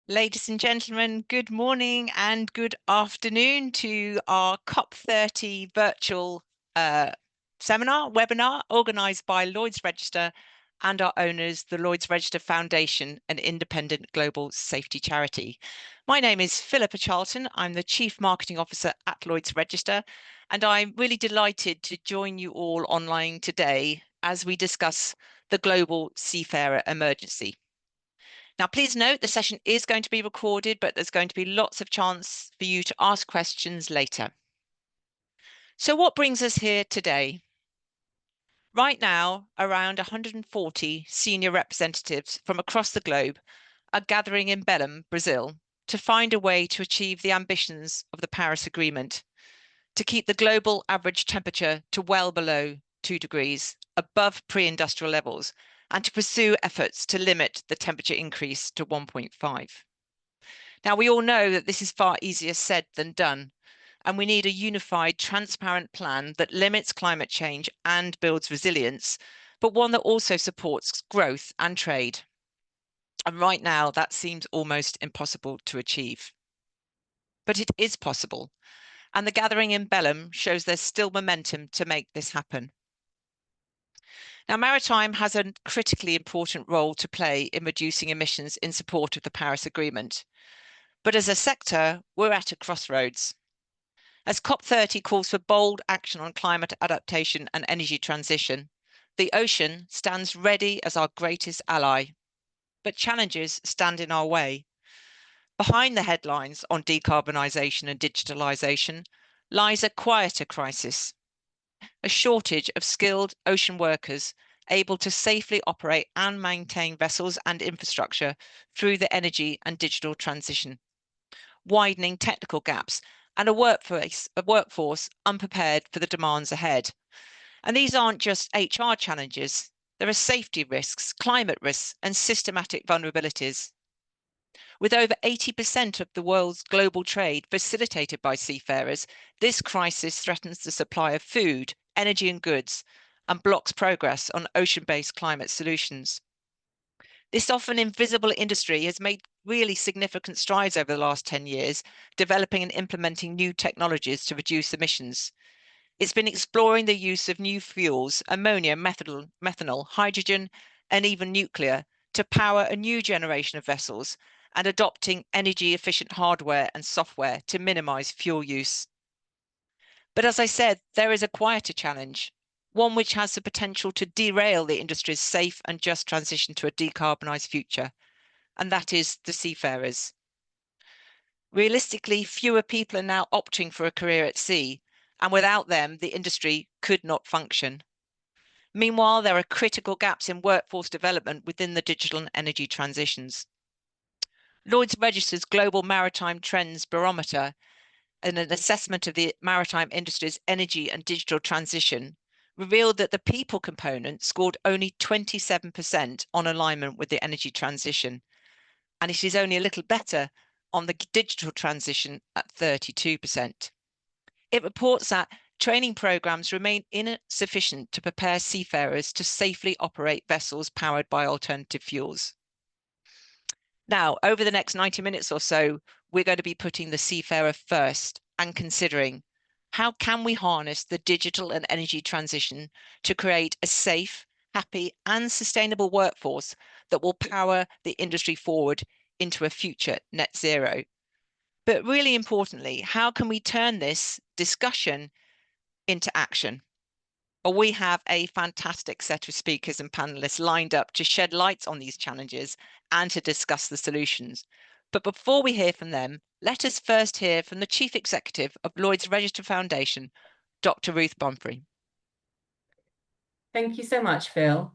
Ladies and gentlemen, good morning and good afternoon to our COP30 virtual webinar organised by Lloyd's Register and our owners, the Lloyd's Register Foundation, an independent global safety charity. My name is Philippa Charlton. I'm the Chief Marketing Officer at Lloyd's Register, and I'm really delighted to join you all online today as we discuss the global seafarer emergency. Now, please note the session is going to be recorded, but there's going to be lots of chance for you to ask questions later. So what brings us here today? Right now, around 140 senior representatives from across the globe are gathering in Belém, Brazil, to find a way to achieve the ambitions of the Paris Agreement, to keep the global average temperature to well below 2 degrees, above pre-industrial levels, and to pursue efforts to limit the temperature increase to 1.5. Now, we all know that this is far easier said than done, and we need a unified, transparent plan that limits climate change and builds resilience, but one that also supports growth and trade. And right now, that seems almost impossible to achieve. But it is possible, and the gathering in Belém shows there's still momentum to make this happen. Now, maritime has a critically important role to play in reducing emissions in support of the Paris Agreement. But as a sector, we're at a crossroads. As COP30 calls for bold action on climate adaptation and energy transition, the ocean stands ready as our greatest ally, but challenges stand in our way. Behind the headlines on decarbonisation and digitalisation lies a quieter crisis, a shortage of skilled ocean workers able to safely operate and maintain vessels and infrastructure through the energy and digital transition, widening technical gaps, and a workforce unprepared for the demands ahead. And these aren't just HR challenges. There are safety risks, climate risks, and systematic vulnerabilities. With over 80% of the world's global trade facilitated by seafarers, this crisis threatens the supply of food, energy, and goods, and blocks progress on ocean-based climate solutions. This often invisible industry has made really significant strides over the last 10 years, developing and implementing new technologies to reduce emissions. It's been exploring the use of new fuels, ammonia, methanol, hydrogen, and even nuclear to power a new generation of vessels, and adopting energy-efficient hardware and software to minimize fuel use. But as I said, there is a quieter challenge, one which has the potential to derail the industry's safe and just transition to a decarbonised future, and that is the seafarers. Realistically, fewer people are now opting for a career at sea, and without them, the industry could not function. Meanwhile, there are critical gaps in workforce development within the digital and energy transitions. Lloyd's Register's Global Maritime Trends Barometer and an assessment of the maritime industry's energy and digital transition revealed that the people component scored only 27% on alignment with the energy transition, and it is only a little better on the digital transition at 32%. It reports that training programs remain insufficient to prepare seafarers to safely operate vessels powered by alternative fuels. Now, over the next 90 minutes or so, we're going to be putting the seafarer first and considering how can we harness the digital and energy transition to create a safe, happy, and sustainable workforce that will power the industry forward into a future net zero. But really importantly, how can we turn this discussion into action? Well, we have a fantastic set of speakers and panelists lined up to shed light on these challenges and to discuss the solutions. But before we hear from them, let us first hear from the Chief Executive of Lloyd's Register Foundation, Dr. Ruth Bonfrey. Thank you so much, Phil.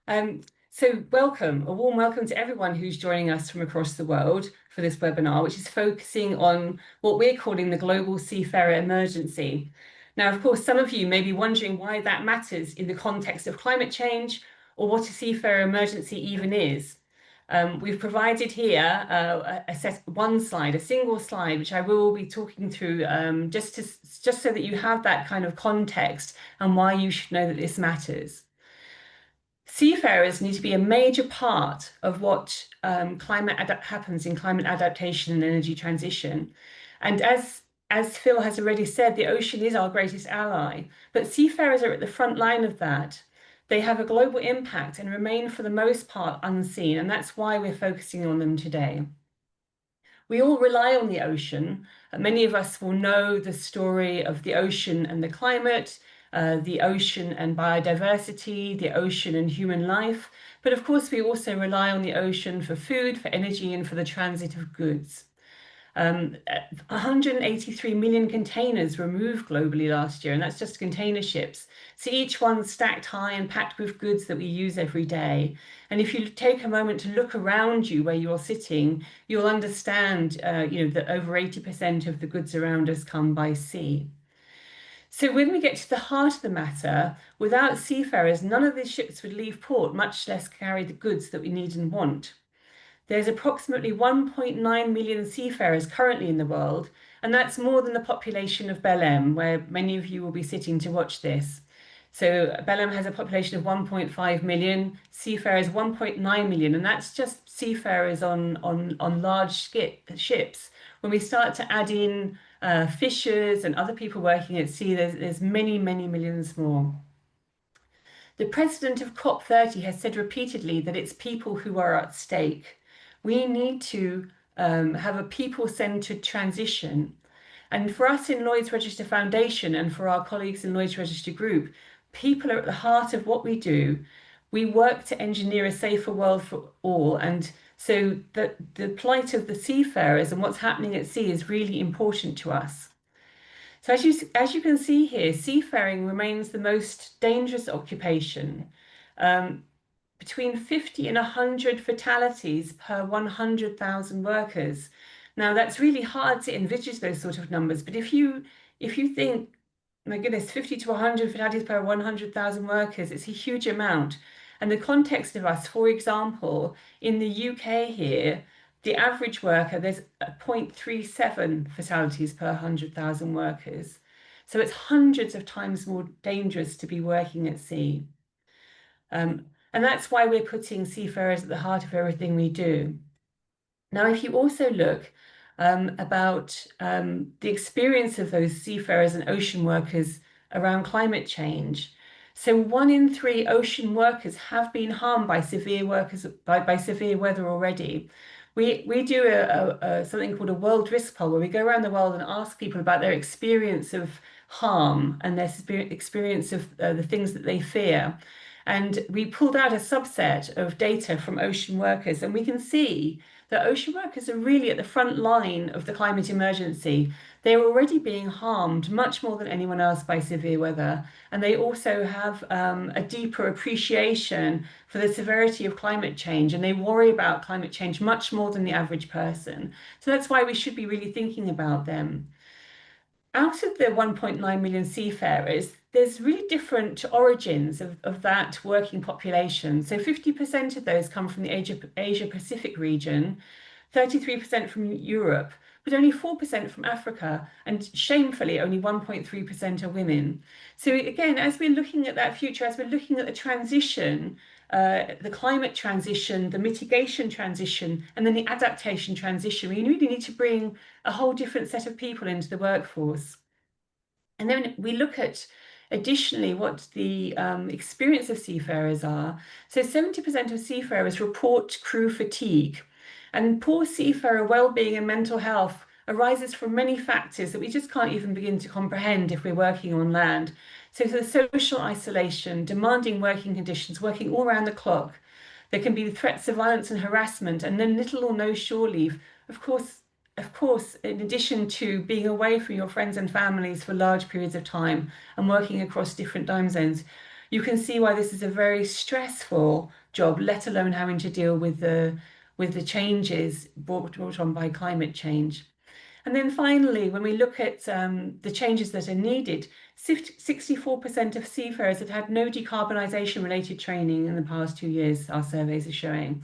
So welcome, a warm welcome to everyone who's joining us from across the world for this webinar, which is focusing on what we're calling the global seafarer emergency. Now, of course, some of you may be wondering why that matters in the context of climate change or what a seafarer emergency even is. We've provided here one slide, a single slide, which I will be talking through just so that you have that kind of context and why you should know that this matters. seafarers need to be a major part of what happens in climate adaptation and energy transition. And as Phil has already said, the ocean is our greatest ally, but seafarers are at the front line of that. They have a global impact and remain for the most part unseen, and that's why we're focusing on them today. We all rely on the ocean. Many of us will know the story of the ocean and the climate, the ocean and biodiversity, the ocean and human life. But of course, we also rely on the ocean for food, for energy, and for the transit of goods. 183 million containers were moved globally last year, and that's just container ships. So each one stacked high and packed with goods that we use every day. And if you take a moment to look around you where you're sitting, you'll understand, that over 80% of the goods around us come by sea. So when we get to the heart of the matter, without seafarers, none of these ships would leave port, much less carry the goods that we need and want. There's approximately 1.9 million seafarers currently in the world, and that's more than the population of Belém, where many of you will be sitting to watch this. So Belém has a population of 1.5 million, seafarers 1.9 million, and that's just seafarers on large ships. When we start to add in fishers and other people working at sea, there's many, many millions more. The president of COP30 has said repeatedly that it's people who are at stake. We need to have a people-centered transition. And for us in Lloyd's Register Foundation and for our colleagues in Lloyd's Register Group, people are at the heart of what we do. We work to engineer a safer world for all. And so the plight of the seafarers and what's happening at sea is really important to us. So as you can see here, seafaring remains the most dangerous occupation. Between 50 and 100 fatalities per 100,000 workers. Now that's really hard to envisage those sort of numbers, but if you think, my goodness, 50 to 100 fatalities per 100,000 workers, it's a huge amount. And the context of us, for example, in the UK here, the average worker, there's 0.37 fatalities per 100,000 workers. So it's hundreds of times more dangerous to be working at sea. And that's why we're putting seafarers at the heart of everything we do. Now, if you also look about the experience of those seafarers and ocean workers around climate change, so 1 in 3 ocean workers have been harmed by severe weather already. We do something called a world risk poll, where we go around the world and ask people about their experience of harm and their experience of the things that they fear. And we pulled out a subset of data from ocean workers, and we can see that ocean workers are really at the front line of the climate emergency. They're already being harmed much more than anyone else by severe weather. And they also have a deeper appreciation for the severity of climate change, and they worry about climate change much more than the average person. So that's why we should be really thinking about them. Out of the 1.9 million seafarers, there's really different origins of that working population. So 50% of those come from the Asia Pacific region, 33% from Europe, but only 4% from Africa, and shamefully, only 1.3% are women. So again, as we're looking at that future, as we're looking at the transition, the climate transition, the mitigation transition, and then the adaptation transition, we really need to bring a whole different set of people into the workforce. And then we look at additionally what the experience of seafarers are. So 70% of seafarers report crew fatigue, and poor seafarer well-being and mental health arises from many factors that we just can't even begin to comprehend if we're working on land. So the social isolation, demanding working conditions, working all around the clock. There can be threats of violence and harassment, and then little or no shore leave. Of course, in addition to being away from your friends and families for large periods of time and working across different time zones, you can see why this is a very stressful job, let alone having to deal with the changes brought on by climate change. And then finally, when we look at the changes that are needed, 64% of seafarers have had no decarbonisation related training in the past 2 years, our surveys are showing.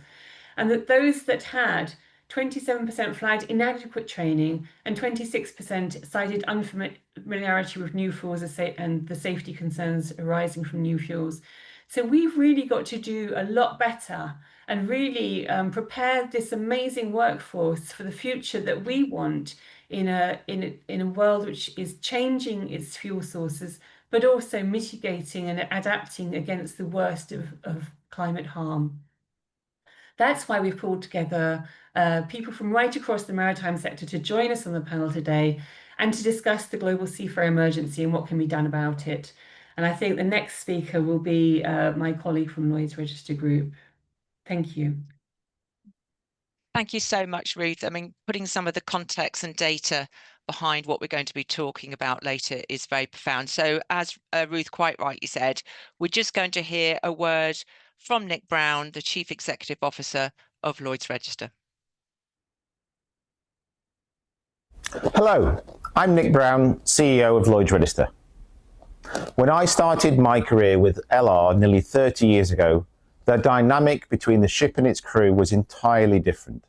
And that those that had, 27% flagged inadequate training, and 26% cited unfamiliarity with new fuels and the safety concerns arising from new fuels. So we've really got to do a lot better and really prepare this amazing workforce for the future that we want in a world which is changing its fuel sources, but also mitigating and adapting against the worst of climate harm. That's why we've pulled together people from right across the maritime sector to join us on the panel today and to discuss the global seafarer emergency and what can be done about it. And I think the next speaker will be my colleague from Lloyd's Register Group. Thank you. Thank you so much, Ruth. I mean, putting some of the context and data behind what we're going to be talking about later is very profound. So as Ruth quite rightly said, we're just going to hear a word from Nick Brown, the Chief Executive Officer of Lloyd's Register. Hello, I'm Nick Brown, CEO of Lloyd's Register. When I started my career with LR nearly 30 years ago, the dynamic between the ship and its crew was entirely different.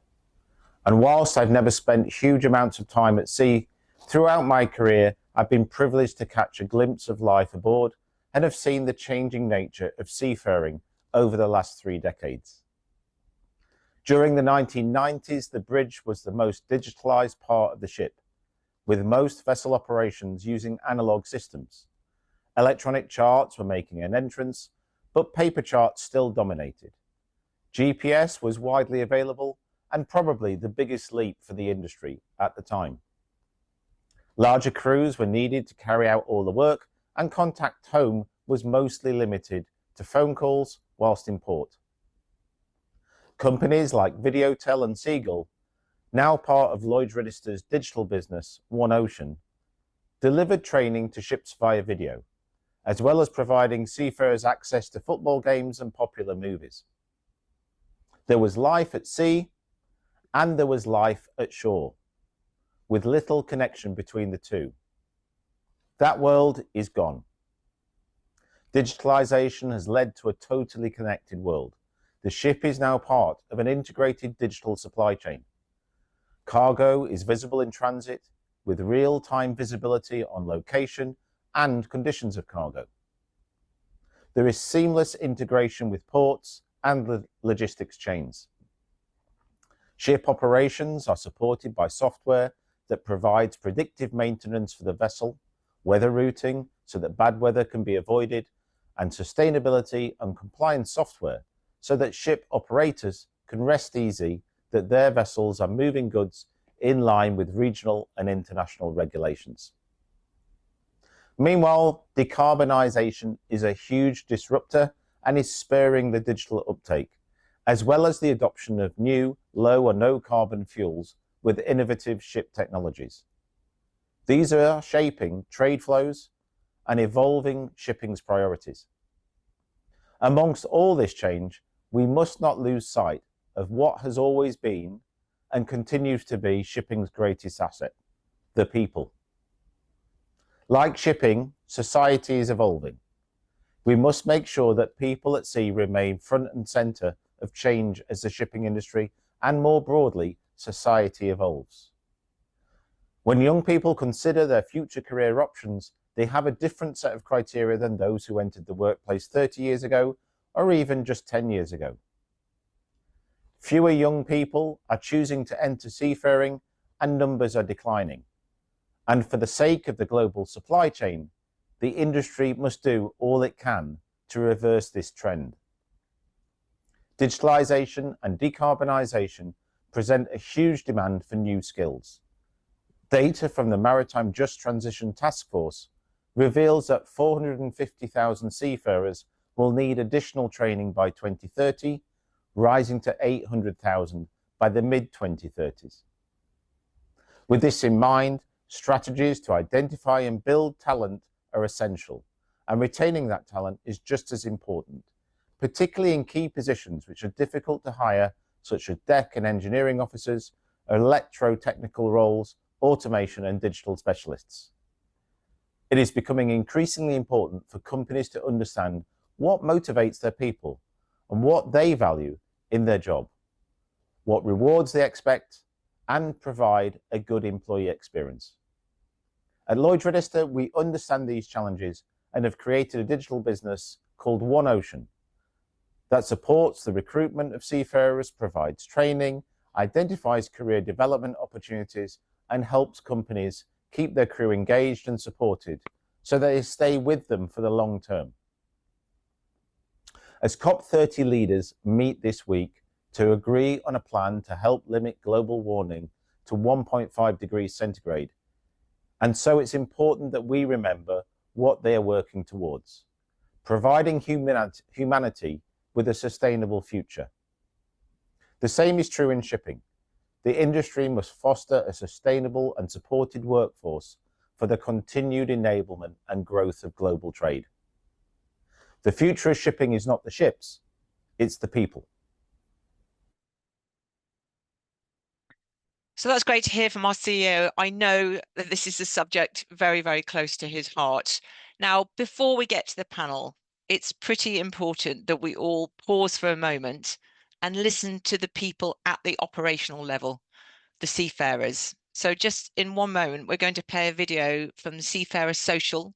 And whilst I've never spent huge amounts of time at sea, throughout my career, I've been privileged to catch a glimpse of life aboard and have seen the changing nature of seafaring over the last 3 decades. During the 1990s, the bridge was the most digitalised part of the ship, with most vessel operations using analogue systems. Electronic charts were making an entrance, but paper charts still dominated. GPS was widely available and probably the biggest leap for the industry at the time. Larger crews were needed to carry out all the work, and contact home was mostly limited to phone calls whilst in port. Companies like Videotel and Seagull, now part of Lloyd's Register's digital business, One Ocean, delivered training to ships via video, as well as providing seafarers access to football games and popular movies. There was life at sea, and there was life at shore, with little connection between the two. That world is gone. Digitalisation has led to a totally connected world. The ship is now part of an integrated digital supply chain. Cargo is visible in transit, with real-time visibility on location and conditions of cargo. There is seamless integration with ports and logistics chains. Ship operations are supported by software that provides predictive maintenance for the vessel, weather routing so that bad weather can be avoided, and sustainability and compliance software so that ship operators can rest easy that their vessels are moving goods in line with regional and international regulations. Meanwhile, decarbonisation is a huge disruptor and is spurring the digital uptake, as well as the adoption of new low or no carbon fuels with innovative ship technologies. These are shaping trade flows and evolving shipping's priorities. Amongst all this change, we must not lose sight of what has always been and continues to be shipping's greatest asset, the people. Like shipping, society is evolving. We must make sure that people at sea remain front and centre of change as the shipping industry and more broadly, society evolves. When young people consider their future career options, they have a different set of criteria than those who entered the workplace 30 years ago or even just 10 years ago. Fewer young people are choosing to enter seafaring and numbers are declining. And for the sake of the global supply chain, the industry must do all it can to reverse this trend. Digitalisation and decarbonisation present a huge demand for new skills. Data from the Maritime Just Transition Task Force reveals that 450,000 seafarers will need additional training by 2030, rising to 800,000 by the mid-2030s. With this in mind, strategies to identify and build talent are essential, and retaining that talent is just as important, particularly in key positions which are difficult to hire, such as deck and engineering officers, electro-technical roles, automation and digital specialists. It is becoming increasingly important for companies to understand what motivates their people and what they value in their job, what rewards they expect, and provide a good employee experience. At Lloyd's Register, we understand these challenges and have created a digital business called One Ocean that supports the recruitment of seafarers, provides training, identifies career development opportunities, and helps companies keep their crew engaged and supported so they stay with them for the long term. As COP30 leaders meet this week to agree on a plan to help limit global warming to 1.5 degrees centigrade, and so it's important that we remember what they are working towards, providing humanity with a sustainable future. The same is true in shipping. The industry must foster a sustainable and supported workforce for the continued enablement and growth of global trade. The future of shipping is not the ships, it's the people. So that's great to hear from our CEO. I know that this is a subject very, very close to his heart. Now, before we get to the panel, it's pretty important that we all pause for a moment and listen to the people at the operational level, the seafarers. So just in one moment, we're going to play a video from the Seafarer Social,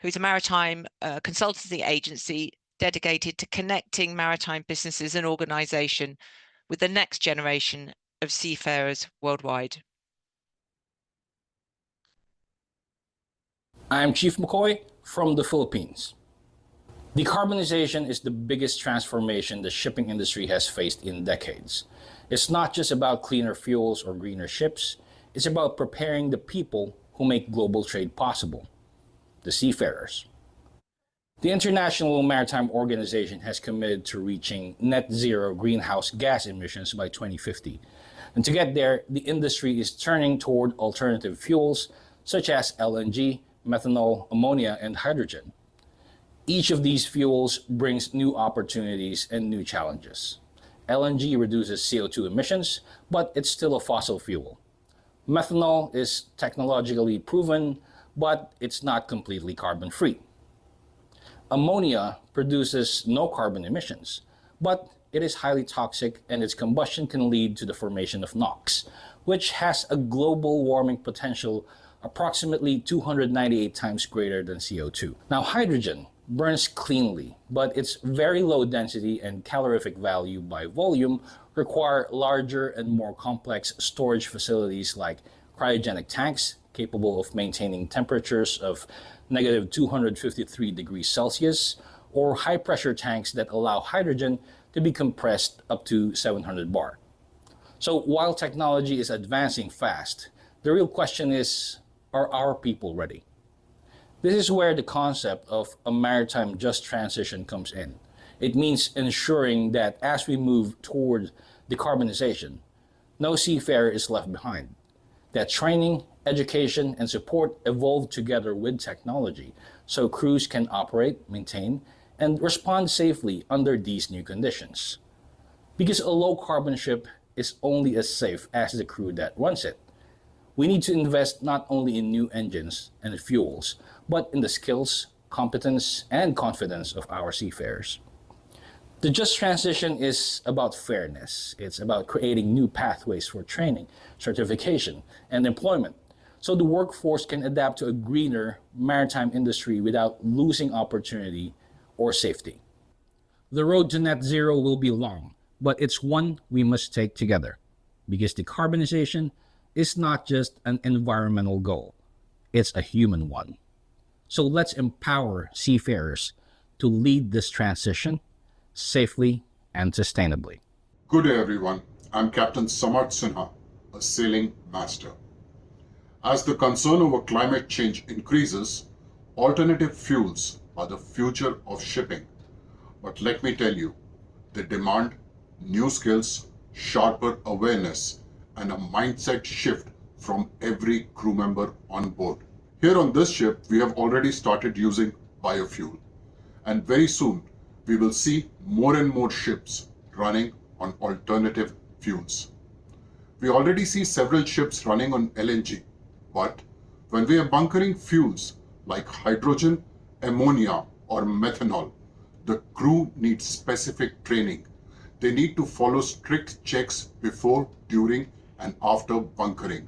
who's a maritime consultancy agency dedicated to connecting maritime businesses and organisation with the next generation of seafarers worldwide. I'm Chief McCoy from the Philippines. Decarbonisation is the biggest transformation the shipping industry has faced in decades. It's not just about cleaner fuels or greener ships, it's about preparing the people who make global trade possible, the seafarers. The International Maritime Organization has committed to reaching net zero greenhouse gas emissions by 2050. And to get there, the industry is turning toward alternative fuels such as LNG, methanol, ammonia, and hydrogen. Each of these fuels brings new opportunities and new challenges. LNG reduces CO2 emissions, but it's still a fossil fuel. Methanol is technologically proven, but it's not completely carbon-free. Ammonia produces no carbon emissions, but it is highly toxic and its combustion can lead to the formation of NOx, which has a global warming potential approximately 298 times greater than CO2. Now, hydrogen burns cleanly, but its very low density and calorific value by volume require larger and more complex storage facilities like cryogenic tanks capable of maintaining temperatures of negative 253 degrees Celsius, or high-pressure tanks that allow hydrogen to be compressed up to 700 bar. So while technology is advancing fast, the real question is, are our people ready? This is where the concept of a maritime just transition comes in. It means ensuring that as we move toward decarbonization, no seafarer is left behind, that training, education, and support evolve together with technology so crews can operate, maintain, and respond safely under these new conditions. Because a low-carbon ship is only as safe as the crew that runs it. We need to invest not only in new engines and fuels, but in the skills, competence, and confidence of our seafarers. The just transition is about fairness. It's about creating new pathways for training, certification, and employment, so the workforce can adapt to a greener maritime industry without losing opportunity or safety. The road to net zero will be long, but it's one we must take together, because decarbonization is not just an environmental goal, it's a human one. So let's empower seafarers to lead this transition safely and sustainably. Good day, everyone. I'm Captain Samarth Sinha, a sailing master. As the concern over climate change increases, alternative fuels are the future of shipping. But let me tell you, they demand new skills, sharper awareness, and a mindset shift from every crew member on board. Here on this ship, we have already started using biofuel, and very soon we will see more and more ships running on alternative fuels. We already see several ships running on LNG, but when we are bunkering fuels like hydrogen, ammonia, or methanol, the crew needs specific training. They need to follow strict checks before, during, and after bunkering.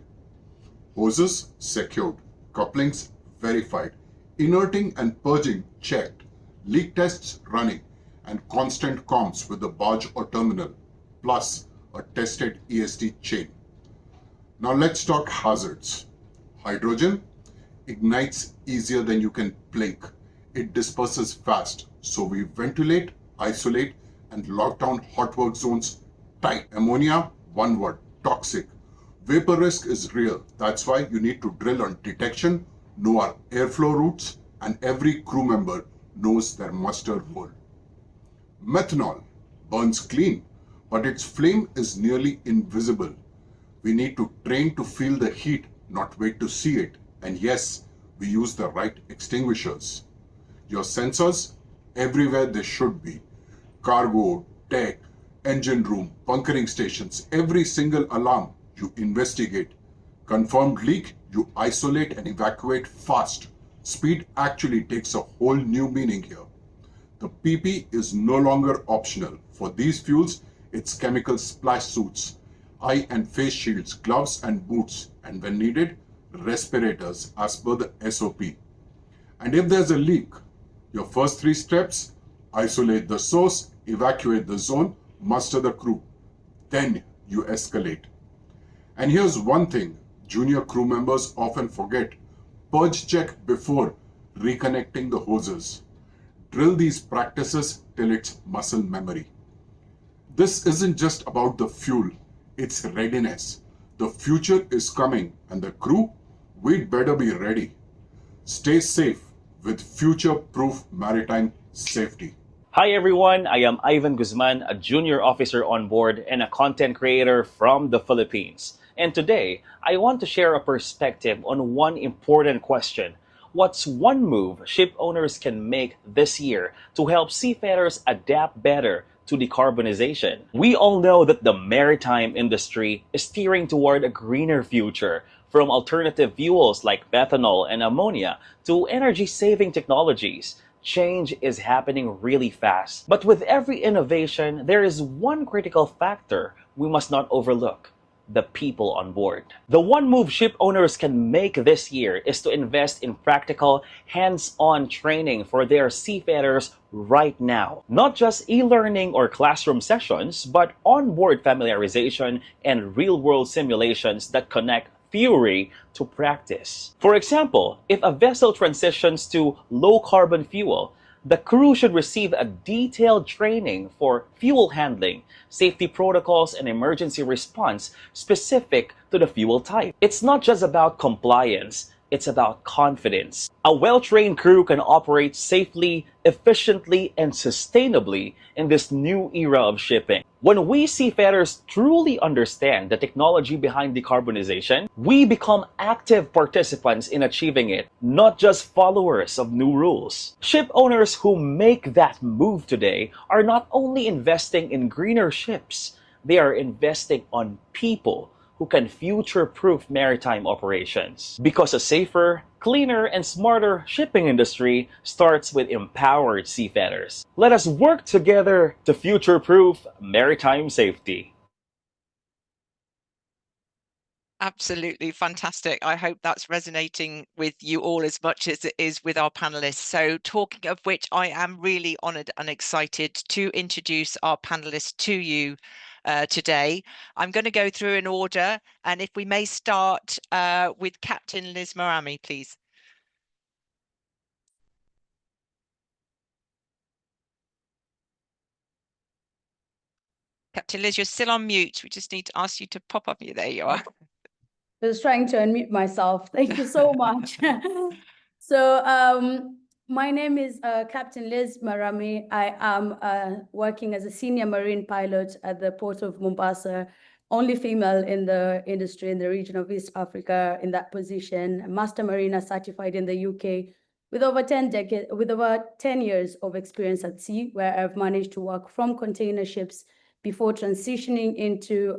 Hoses secured, couplings verified, inerting and purging checked, leak tests running, and constant comms with the barge or terminal, plus a tested ESD chain. Now let's talk hazards. Hydrogen ignites easier than you can blink. It disperses fast, so we ventilate, isolate, and lock down hot work zones tight. Ammonia, one word, toxic. Vapor risk is real. That's why you need to drill on detection, know our airflow routes, and every crew member knows their muster role. Methanol burns clean, but its flame is nearly invisible. We need to train to feel the heat, not wait to see it. And yes, we use the right extinguishers. Your sensors, everywhere they should be. Cargo, deck, engine room, bunkering stations, every single alarm you investigate. Confirmed leak, you isolate and evacuate fast. Speed actually takes a whole new meaning here. The PP is no longer optional. For these fuels, it's chemical splash suits, eye and face shields, gloves and boots, and when needed, respirators as per the SOP. And if there's a leak, your first 3 steps: isolate the source, evacuate the zone, muster the crew. Then you escalate. And here's one thing junior crew members often forget: purge check before reconnecting the hoses. Drill these practices till it's muscle memory. This isn't just about the fuel, it's readiness. The future is coming, and the crew, we'd better be ready. Stay safe with future-proof maritime safety. Hi everyone, I am Ivan Guzman, a junior officer on board and a content creator from the Philippines. And today, I want to share a perspective on one important question. What's one move ship owners can make this year to help seafarers adapt better to decarbonization? We all know that the maritime industry is steering toward a greener future, from alternative fuels like methanol and ammonia to energy-saving technologies. Change is happening really fast. But with every innovation, there is one critical factor we must not overlook: the people on board. The one move ship owners can make this year is to invest in practical, hands-on training for their seafarers right now. Not just e-learning or classroom sessions, but onboard familiarization and real-world simulations that connect theory to practice. For example, if a vessel transitions to low-carbon fuel, the crew should receive a detailed training for fuel handling, safety protocols, and emergency response specific to the fuel type. It's not just about compliance, it's about confidence. A well-trained crew can operate safely, efficiently, and sustainably in this new era of shipping. When we seafarers truly understand the technology behind decarbonization, we become active participants in achieving it, not just followers of new rules. Ship owners who make that move today are not only investing in greener ships, they are investing on people who can future-proof maritime operations. Because a safer, cleaner, and smarter shipping industry starts with empowered seafarers. Let us work together to future-proof maritime safety. Absolutely fantastic. I hope that's resonating with you all as much as it is with our panelists. So talking of which, I am really honoured and excited to introduce our panelists to you today. I'm going to go through in order, and if we may start with Captain Liz Marami, please. Captain Liz, you're still on mute. We just need to ask you to pop up. There you are. I was trying to unmute myself. Thank you so much. So my name is Captain Liz Marami. I am working as a senior marine pilot at the port of Mombasa, only female in the industry in the region of East Africa in that position, Master Mariner certified in the UK with over 10 years of experience at sea, where I've managed to work from container ships before transitioning into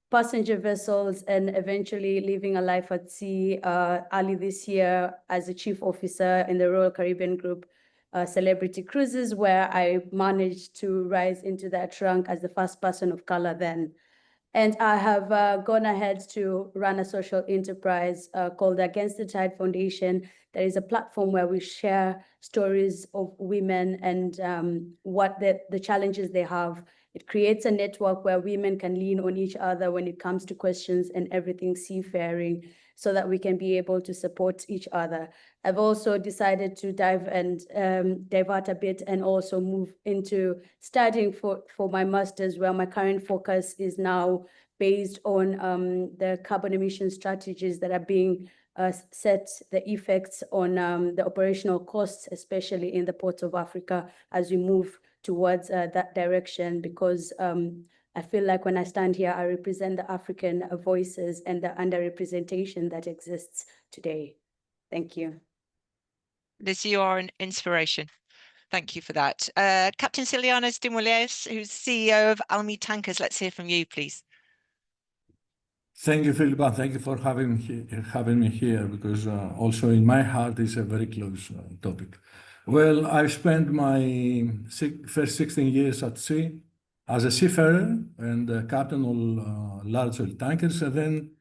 passenger vessels and eventually living a life at sea early this year as a chief officer in the Royal Caribbean Group Celebrity Cruises, where I managed to rise into that rank as the first person of color then. And I have gone ahead to run a social enterprise called the Against the Tide Foundation. There is a platform where we share stories of women and what the challenges they have. It creates a network where women can lean on each other when it comes to questions and everything seafaring, so that we can be able to support each other. I've also decided to divert a bit and also move into studying for my master's, where my current focus is now based on the carbon emission strategies that are being set, the effects on the operational costs, especially in the ports of Africa, as we move towards that direction, because I feel like when I stand here, I represent the African voices and the underrepresentation that exists today. Thank you. Liz, you are an inspiration. Thank you for that. Captain Siliana Stimoulias, who's CEO of Almi Tankers. Let's hear from you, please. Thank you, Philippa. Thank you for having me here, because also in my heart is a very close topic. Well, I've spent my first 16 years at sea as a seafarer and captain of large oil tankers, and then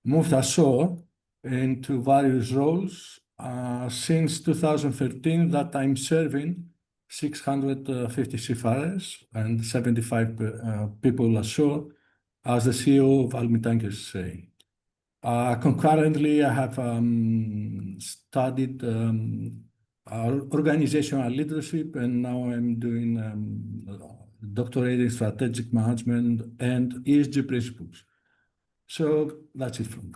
moved ashore into various roles. Since 2013, that I'm serving 650 seafarers and 75 people ashore as the CEO of Almi Tankers. Concurrently, I have studied organizational leadership, and now I'm doing doctorate in strategic management and ESG principles. So that's it from me.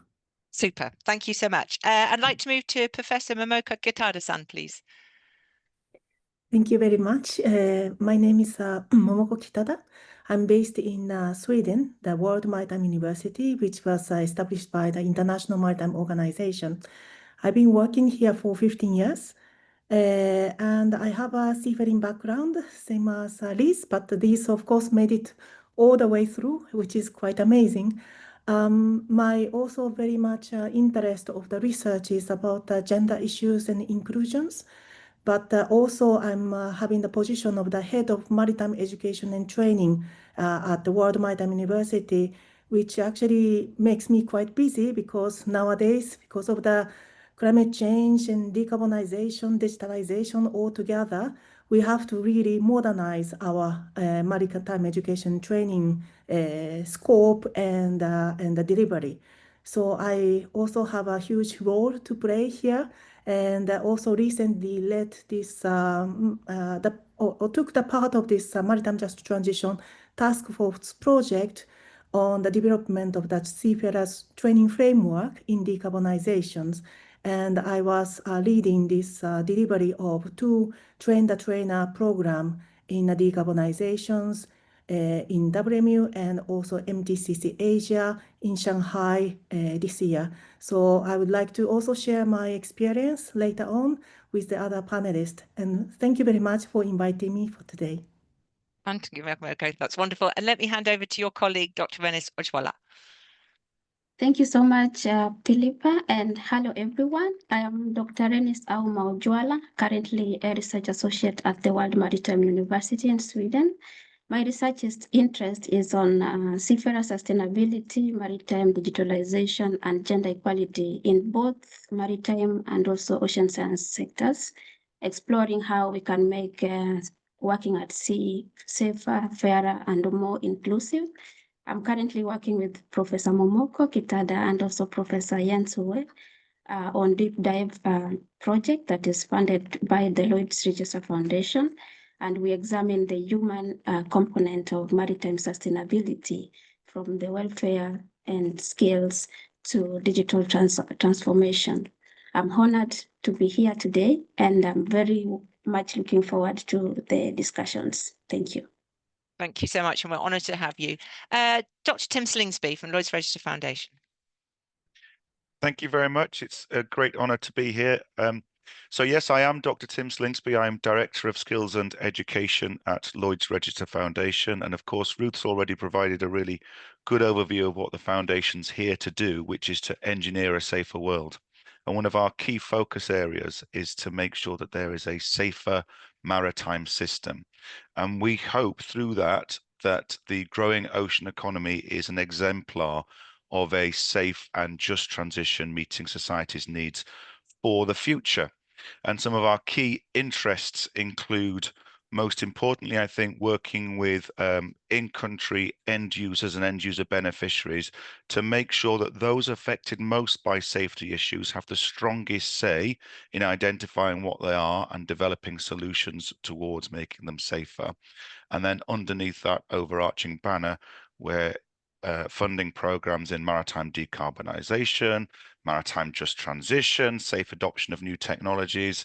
Super. Thank you so much. I'd like to move to Professor Momoko Kitada-san, please. Thank you very much. My name is Momoko Kitada. I'm based in Sweden, the World Maritime University, which was established by the International Maritime Organization. I've been working here for 15 years, and I have a seafaring background, same as Liz, but this, of course, made it all the way through, which is quite amazing. My also very much interest of the research is about gender issues and inclusions. But also I'm having the position of the head of maritime education and training at the World Maritime University, which actually makes me quite busy, because nowadays, because of the climate change and decarbonization, digitalisation all together, we have to really modernize our maritime education training scope and the delivery. So I also have a huge role to play here. And also recently led this, took the part of this Maritime Just Transition Task Force project on the development of the seafarers training framework in decarbonizations. And I was leading this delivery of 2 Train the Trainer program in decarbonizations in WMU and also MTCC Asia in Shanghai this year. So I would like to also share my experience later on with the other panelists. And thank you very much for inviting me for today. Thank you, okay, that's wonderful. And let me hand over to your colleague, Dr. Venice Ojwala. Thank you so much, Philippa, and hello everyone. I am Dr. Renis Auma Ojwala, currently a research associate at the World Maritime University in Sweden. My research interest is on seafarer sustainability, maritime digitalization, and gender equality in both maritime and also ocean science sectors, exploring how we can make working at sea safer, fairer, and more inclusive. I'm currently working with Professor Momoko Kitada and also Professor Jens Uwe on deep dive project that is funded by the Lloyd's Register Foundation. And we examine the human component of maritime sustainability, from the welfare and skills to digital transformation. I'm honored to be here today, and I'm very much looking forward to the discussions. Thank you. Thank you so much, and we're honoured to have you. Dr. Tim Slingsby from Lloyd's Register Foundation. Thank you very much. It's a great honour to be here. So yes, I am Dr. Tim Slingsby. I'm Director of Skills and Education at Lloyd's Register Foundation. And of course, Ruth's already provided a really good overview of what the Foundation's here to do, which is to engineer a safer world. And one of our key focus areas is to make sure that there is a safer maritime system. And we hope through that that the growing ocean economy is an exemplar of a safe and just transition meeting society's needs for the future. And some of our key interests include, most importantly, I think, working with in-country end users and end user beneficiaries to make sure that those affected most by safety issues have the strongest say in identifying what they are and developing solutions towards making them safer. And then underneath that overarching banner, we're funding programs in maritime decarbonisation, maritime just transition, safe adoption of new technologies,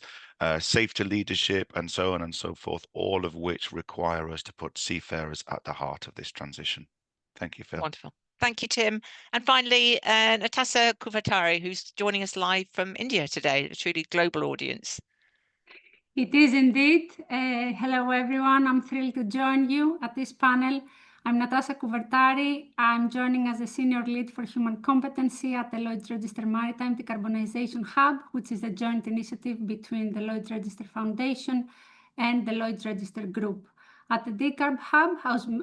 safety leadership, and so on and so forth, all of which require us to put seafarers at the heart of this transition. Thank you, Phil. Wonderful. Thank you, Tim. And finally, Natasha Kuvatari, who's joining us live from India today, a truly global audience. It is indeed. Hello, everyone. I'm thrilled to join you at this panel. I'm Natasha Kuvartari. I'm joining as a senior lead for human competency at the Lloyd's Register Maritime Decarbonisation Hub, which is a joint initiative between the Lloyd's Register Foundation and the Lloyd's Register Group. At the Decarb Hub,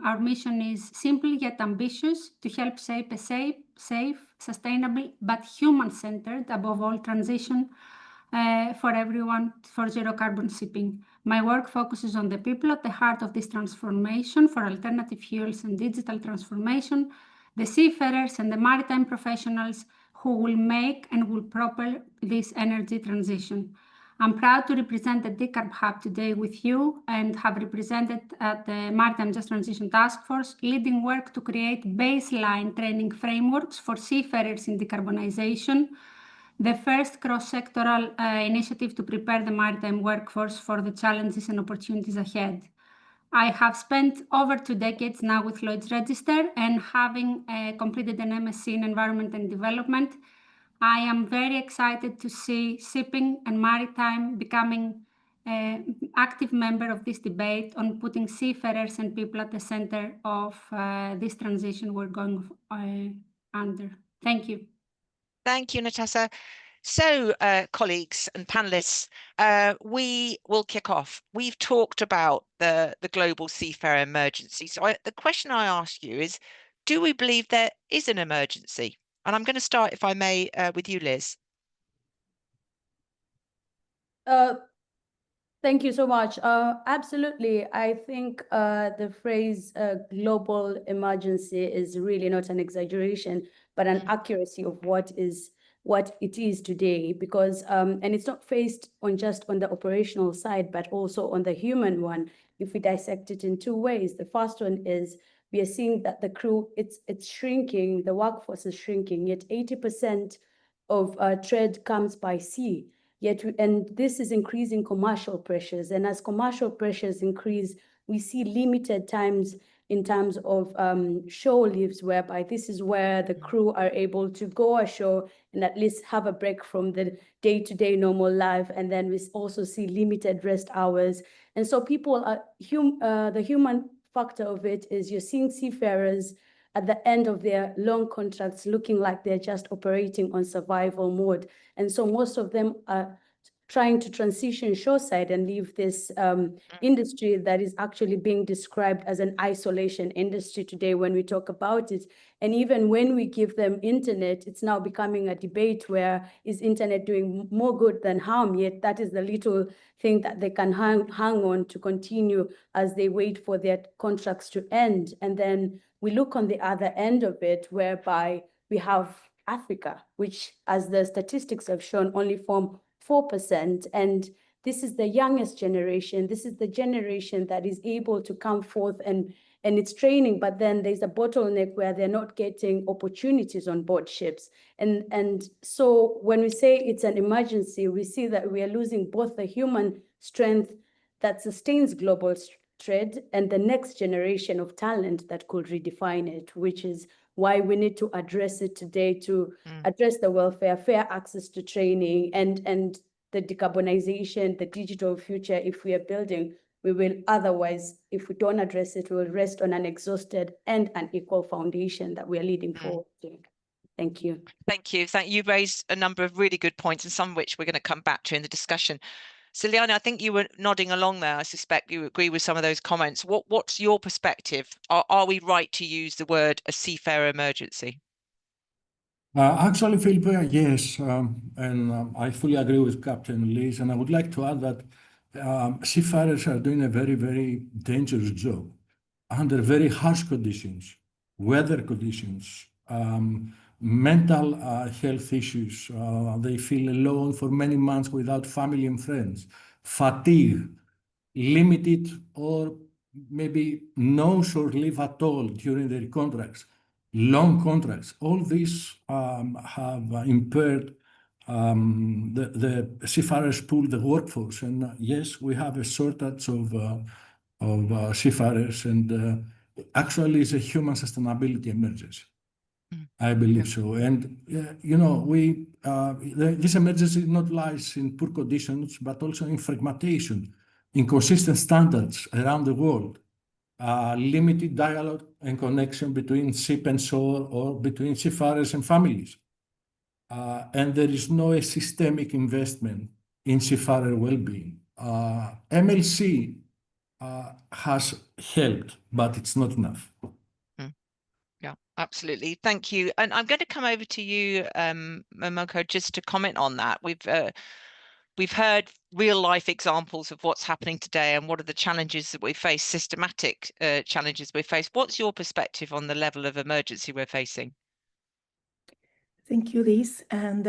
our mission is simple yet ambitious to help shape a safe, sustainable, but human-centered, above all, transition for everyone for zero carbon shipping. My work focuses on the people at the heart of this transformation for alternative fuels and digital transformation, the seafarers and the maritime professionals who will make and will propel this energy transition. I'm proud to represent the Decarb Hub today with you and have represented at the Maritime Just Transition Task Force, leading work to create baseline training frameworks for seafarers in decarbonization, the first cross-sectoral initiative to prepare the maritime workforce for the challenges and opportunities ahead. I have spent over 2 decades now with Lloyd's Register, and having completed an MSc in Environment and Development, I am very excited to see shipping and maritime becoming an active member of this debate on putting seafarers and people at the center of this transition we're going under. Thank you. Thank you, Natasha. So, colleagues and panelists, we will kick off. We've talked about the global seafarer emergency. So the question I ask you is, do we believe there is an emergency? And I'm going to start, if I may, with you, Liz. Thank you so much. Absolutely. I think the phrase global emergency is really not an exaggeration, but an accuracy of what it is today, because and it's not faced on just on the operational side, but also on the human one. If we dissect it in 2 ways, the first one is we are seeing that the crew, it's shrinking, the workforce is shrinking, yet 80% of trade comes by sea. And this is increasing commercial pressures. And as commercial pressures increase, we see limited times in terms of shore leaves, whereby this is where the crew are able to go ashore and at least have a break from the day-to-day normal life. And then we also see limited rest hours. And so people are, the human factor of it is you're seeing seafarers at the end of their long contracts looking like they're just operating on survival mode. And so most of them are trying to transition shoreside and leave this industry that is actually being described as an isolation industry today when we talk about it. And even when we give them internet, it's now becoming a debate where is internet doing more good than harm, yet that is the little thing that they can hang on to continue as they wait for their contracts to end. And then we look on the other end of it, whereby we have Africa, which, as the statistics have shown, only form 4%. And this is the youngest generation. This is the generation that is able to come forth and it's training, but then there's a bottleneck where they're not getting opportunities on board ships. And so when we say it's an emergency, we see that we are losing both the human strength that sustains global trade and the next generation of talent that could redefine it, which is why we need to address it today, to address the welfare, fair access to training, and the decarbonization, the digital future. If we are building, we will otherwise, if we don't address it, we will rest on an exhausted and unequal foundation that we are leading forward to. Thank you. Thank you. You raised a number of really good points, and some of which we're going to come back to in the discussion. So, Liana, I think you were nodding along there. I suspect you agree with some of those comments. What's your perspective? Are we right to use the word a seafarer emergency? Actually, Philip, yes, I fully agree with Captain Liz, and I would like to add that seafarers are doing a very, very dangerous job under very harsh conditions, weather conditions, mental health issues. They feel alone for many months without family and friends, fatigue, limited or maybe no short leave at all during their contracts, long contracts. All these have impaired the seafarers pool, the workforce. And yes, we have a shortage of seafarers, and actually it's a human sustainability emergency. I believe so. And, you know, this emergency not lies in poor conditions, but also in fragmentation, inconsistent standards around the world, limited dialogue and connection between ship and shore or between seafarers and families. And there is no systemic investment in seafarer well-being. MLC has helped, but it's not enough. Yeah, absolutely. Thank you. And I'm going to come over to you, Momoko, just to comment on that. We've heard real life examples of what's happening today and what are the challenges that we face, systematic challenges we face. What's your perspective on the level of emergency we're facing? Thank you, Liz. And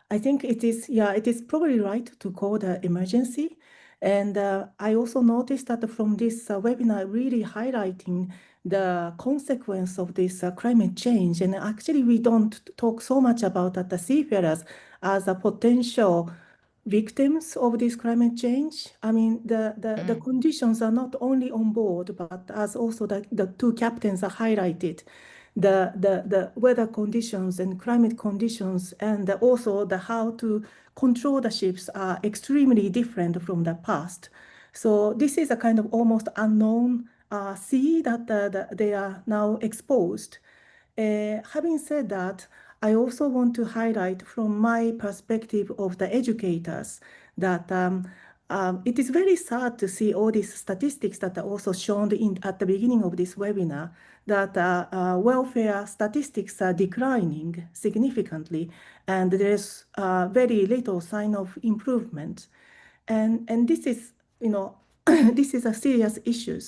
I think it is probably right to call the emergency. And I also noticed that from this webinar, really highlighting the consequence of this climate change. And actually, we don't talk so much about that the seafarers as a potential victims of this climate change. I mean, the conditions are not only on board, but as also the two captains are highlighted, the weather conditions and climate conditions, and also the how to control the ships are extremely different from the past. So this is a kind of almost unknown sea that they are now exposed. Having said that, I also want to highlight from my perspective of the educators that it is very sad to see all these statistics that are also shown at the beginning of this webinar, that welfare statistics are declining significantly, and there is very little sign of improvement. And this is, you know, this is a serious issue.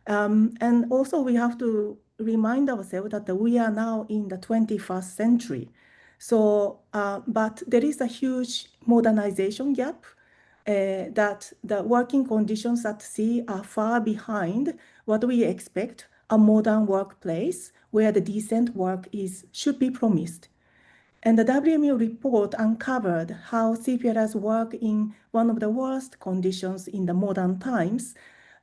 And also we have to remind ourselves that we are now in the 21st century. So, but there is a huge modernization gap, that the working conditions at sea are far behind what we expect a modern workplace where the decent work should be promised. And the WMO report uncovered how seafarers work in one of the worst conditions in the modern times: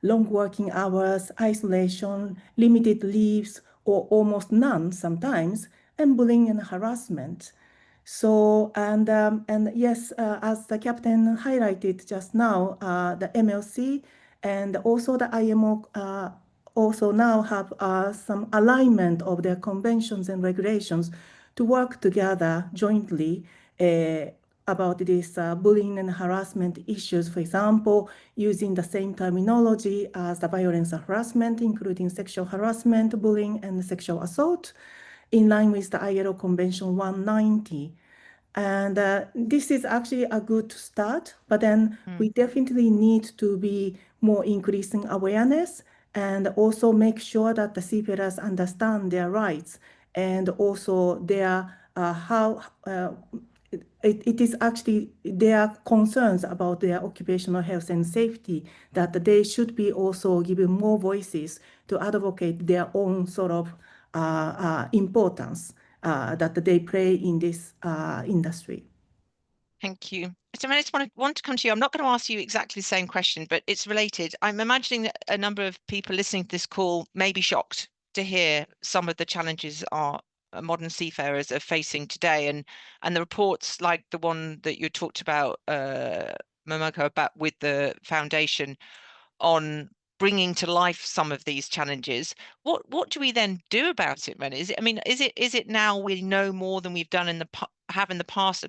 long working hours, isolation, limited leaves, or almost none sometimes, and bullying and harassment. So, and yes, as the captain highlighted just now, the MLC and also the IMO also now have some alignment of their conventions and regulations to work together jointly about these bullying and harassment issues. For example, using the same terminology as the violence and harassment, including sexual harassment, bullying, and sexual assault, in line with the ILO Convention 190. And this is actually a good start, but then we definitely need to be more increasing awareness and also make sure that the seafarers understand their rights and also their it is actually their concerns about their occupational health and safety, that they should be also given more voices to advocate their own sort of importance that they play in this industry. Thank you. So I just want to come to you. I'm not going to ask you exactly the same question, but it's related. I'm imagining that a number of people listening to this call may be shocked to hear some of the challenges our modern seafarers are facing today, and the reports like the one that you talked about, Momoko, about with the foundation on bringing to life some of these challenges. What do we then do about it, Ren? Is it now we know more than we've done in the past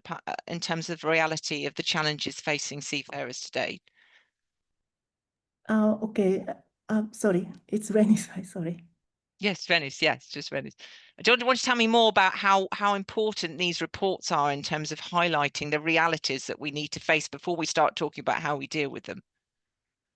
in terms of the reality of the challenges facing seafarers today? Okay. Sorry, it's Venice. Sorry. Yes, Venice. Yes, just Venice. Do you want to tell me more about how important these reports are in terms of highlighting the realities that we need to face before we start talking about how we deal with them?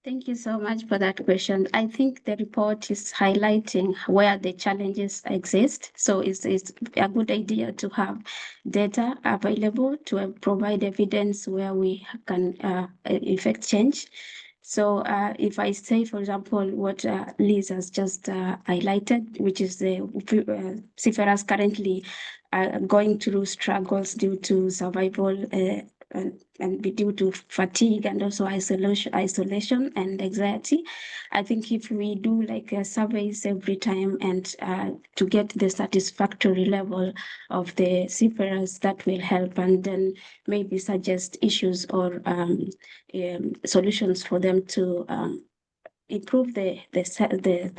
Thank you so much for that question. I think the report is highlighting where the challenges exist. So it's a good idea to have data available to provide evidence where we can effect change. So if I say, for example, what Liz has just highlighted, which is the seafarers currently going through struggles due to survival and be due to fatigue and also isolation and anxiety. I think if we do like surveys every time and to get the satisfactory level of the seafarers, that will help, and then maybe suggest issues or solutions for them to improve the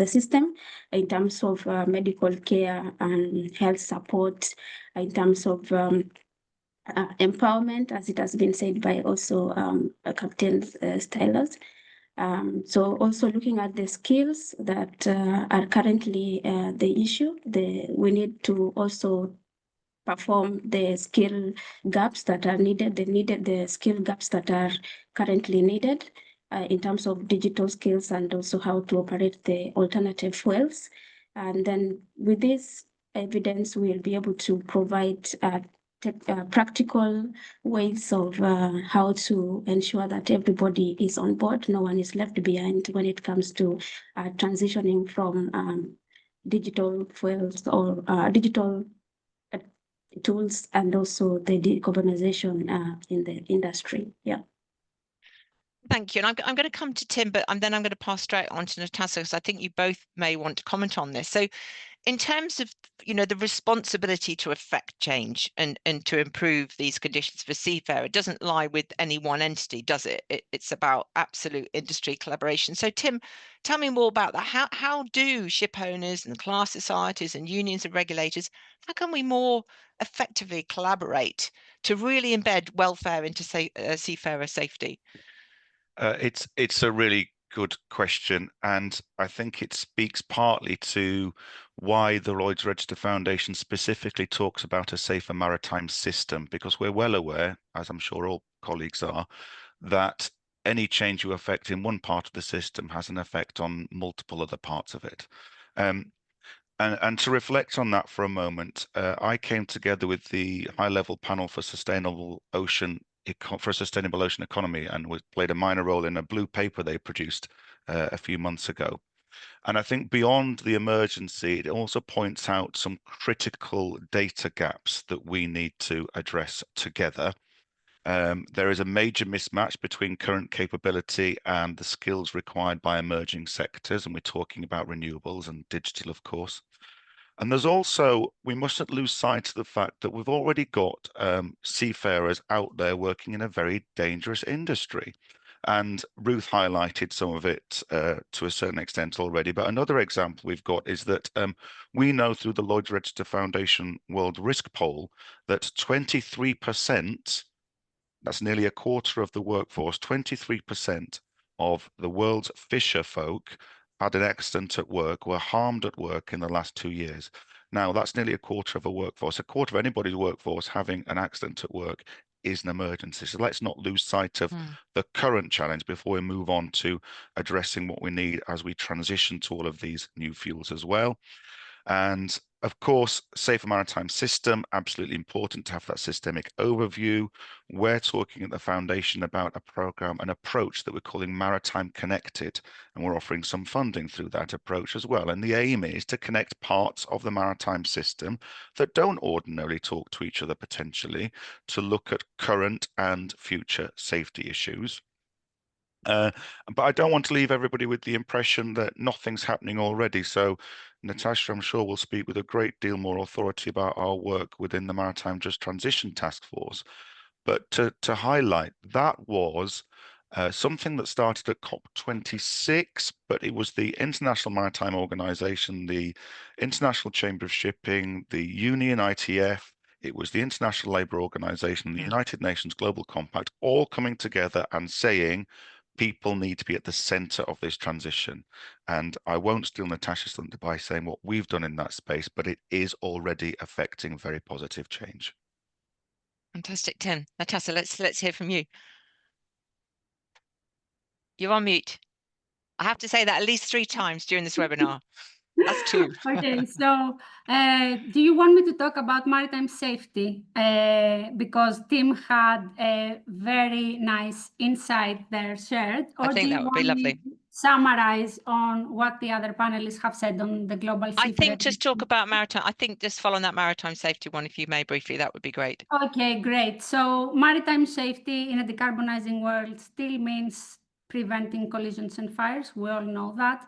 system in terms of medical care and health support, in terms of empowerment, as it has been said by also Captain Stylers. So also looking at the skills that are currently the issue, we need to also perform the skill gaps that are needed, the skill gaps that are currently needed in terms of digital skills and also how to operate the alternative fuels. And then with this evidence, we'll be able to provide practical ways of how to ensure that everybody is on board, no one is left behind when it comes to transitioning from digital fuels or digital tools and also the decarbonization in the industry. Yeah. Thank you. And I'm going to come to Tim, but then I'm going to pass straight on to Natasha, because I think you both may want to comment on this. So in terms of, the responsibility to affect change and to improve these conditions for seafarer, it doesn't lie with any one entity, does it? It's about absolute industry collaboration. So Tim, tell me more about that. How do ship owners and class societies and unions and regulators, how can we more effectively collaborate to really embed welfare into seafarer safety? It's a really good question, and I think it speaks partly to why the Lloyd's Register Foundation specifically talks about a safer maritime system, because we're well aware, as I'm sure all colleagues are, that any change you affect in one part of the system has an effect on multiple other parts of it. And to reflect on that for a moment, I came together with the high-level panel for sustainable ocean economy, and played a minor role in a blue paper they produced a few months ago. And I think beyond the emergency, it also points out some critical data gaps that we need to address together. There is a major mismatch between current capability and the skills required by emerging sectors, and we're talking about renewables and digital, of course. And there's also, we mustn't lose sight of the fact that we've already got seafarers out there working in a very dangerous industry. And Ruth highlighted some of it to a certain extent already. But another example we've got is that we know through the Lloyd's Register Foundation World Risk Poll that 23%, that's nearly a quarter of the workforce, 23% of the world's fisher folk had an accident at work, were harmed at work in the last 2 years. Now, that's nearly a quarter of a workforce. A quarter of anybody's workforce having an accident at work is an emergency. So let's not lose sight of the current challenge before we move on to addressing what we need as we transition to all of these new fuels as well. And of course, safer maritime system, absolutely important to have that systemic overview. We're talking at the foundation about a program, an approach that we're calling Maritime Connected, and we're offering some funding through that approach as well. And the aim is to connect parts of the maritime system that don't ordinarily talk to each other potentially, to look at current and future safety issues. But I don't want to leave everybody with the impression that nothing's happening already. So Natasha, I'm sure, will speak with a great deal more authority about our work within the Maritime Just Transition Task Force. But to highlight, that was something that started at COP26, but it was the International Maritime Organization, the International Chamber of Shipping, the Union ITF, it was the International Labour Organization, the United Nations Global Compact, all coming together and saying people need to be at the center of this transition. And I won't steal Natasha's thunder by saying what we've done in that space, but it is already affecting very positive change. Fantastic, Tim. Natasha, let's hear from you. You're on mute. I have to say that at least 3 times during this webinar. That's 2. Okay, so do you want me to talk about maritime safety? Because Tim had a very nice insight there shared. Or I think that would be lovely. Summarize on what the other panelists have said on the global I think seafarer. just talk about maritime. I think just follow on that maritime safety one, if you may briefly, that would be great. Okay, great. So maritime safety in a decarbonizing world still means preventing collisions and fires. We all know that.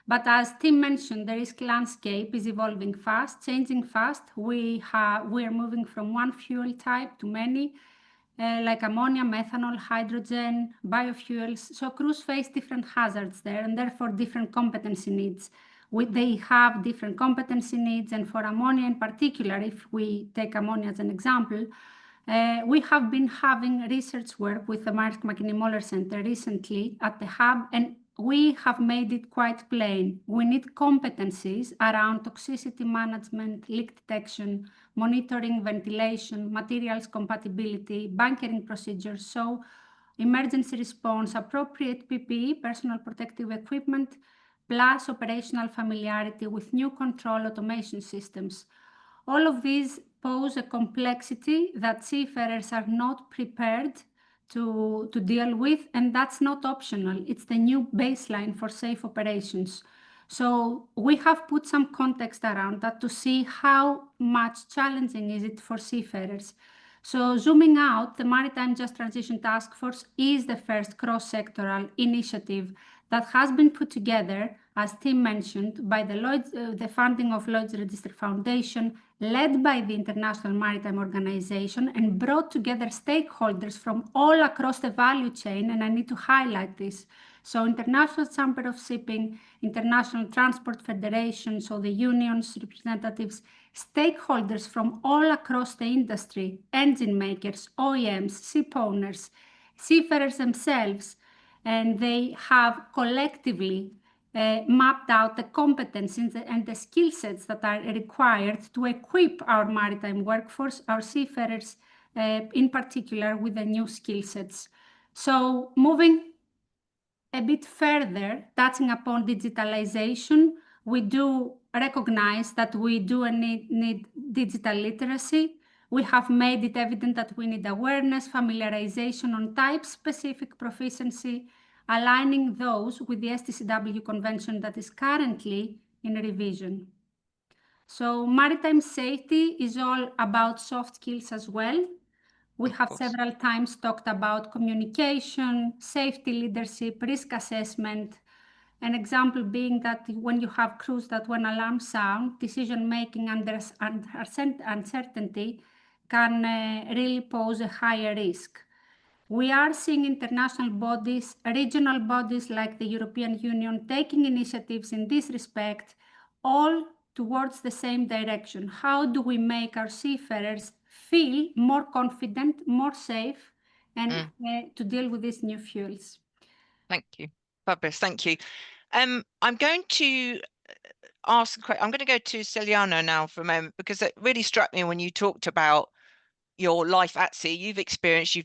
But as Tim mentioned, the risk landscape is evolving fast, changing fast. We are moving from one fuel type to many, like ammonia, methanol, hydrogen, biofuels. So crews face different hazards there and therefore different competency needs. They have different competency needs, and for ammonia in particular, if we take ammonia as an example, we have been having research work with the Maersk Mc-Kinney Møller Center recently at the hub, and we have made it quite plain. We need competencies around toxicity management, leak detection, monitoring, ventilation, materials compatibility, bunkering procedures, so emergency response, appropriate PPE, personal protective equipment, plus operational familiarity with new control automation systems. All of these pose a complexity that seafarers are not prepared to deal with, and that's not optional. It's the new baseline for safe operations. So we have put some context around that to see how much challenging is it for seafarers. So zooming out, the Maritime Just Transition Task Force is the first cross-sectoral initiative that has been put together, as Tim mentioned, by the funding of Lloyd's Register Foundation, led by the International Maritime Organization, and brought together stakeholders from all across the value chain, and I need to highlight this. So International Chamber of Shipping, International Transport Federation, so the unions, representatives, stakeholders from all across the industry, engine makers, OEMs, ship owners, seafarers themselves, and they have collectively mapped out the competencies and the skill sets that are required to equip our maritime workforce, our seafarers in particular, with the new skill sets. So moving a bit further, touching upon digitalization, we do recognize that we do need digital literacy. We have made it evident that we need awareness, familiarization on type-specific proficiency, aligning those with the STCW convention that is currently in revision. So maritime safety is all about soft skills as well. We have several times talked about communication, safety leadership, risk assessment. An example being that when you have crews that when alarms sound, decision-making under uncertainty can really pose a higher risk. We are seeing international bodies, regional bodies like the European Union taking initiatives in this respect, all towards the same direction. How do we make our seafarers feel more confident, more safe, and to deal with these new fuels? Thank you. Fabulous. Thank you. I'm going to go to Celiano now for a moment, because it really struck me when you talked about your life at sea. You've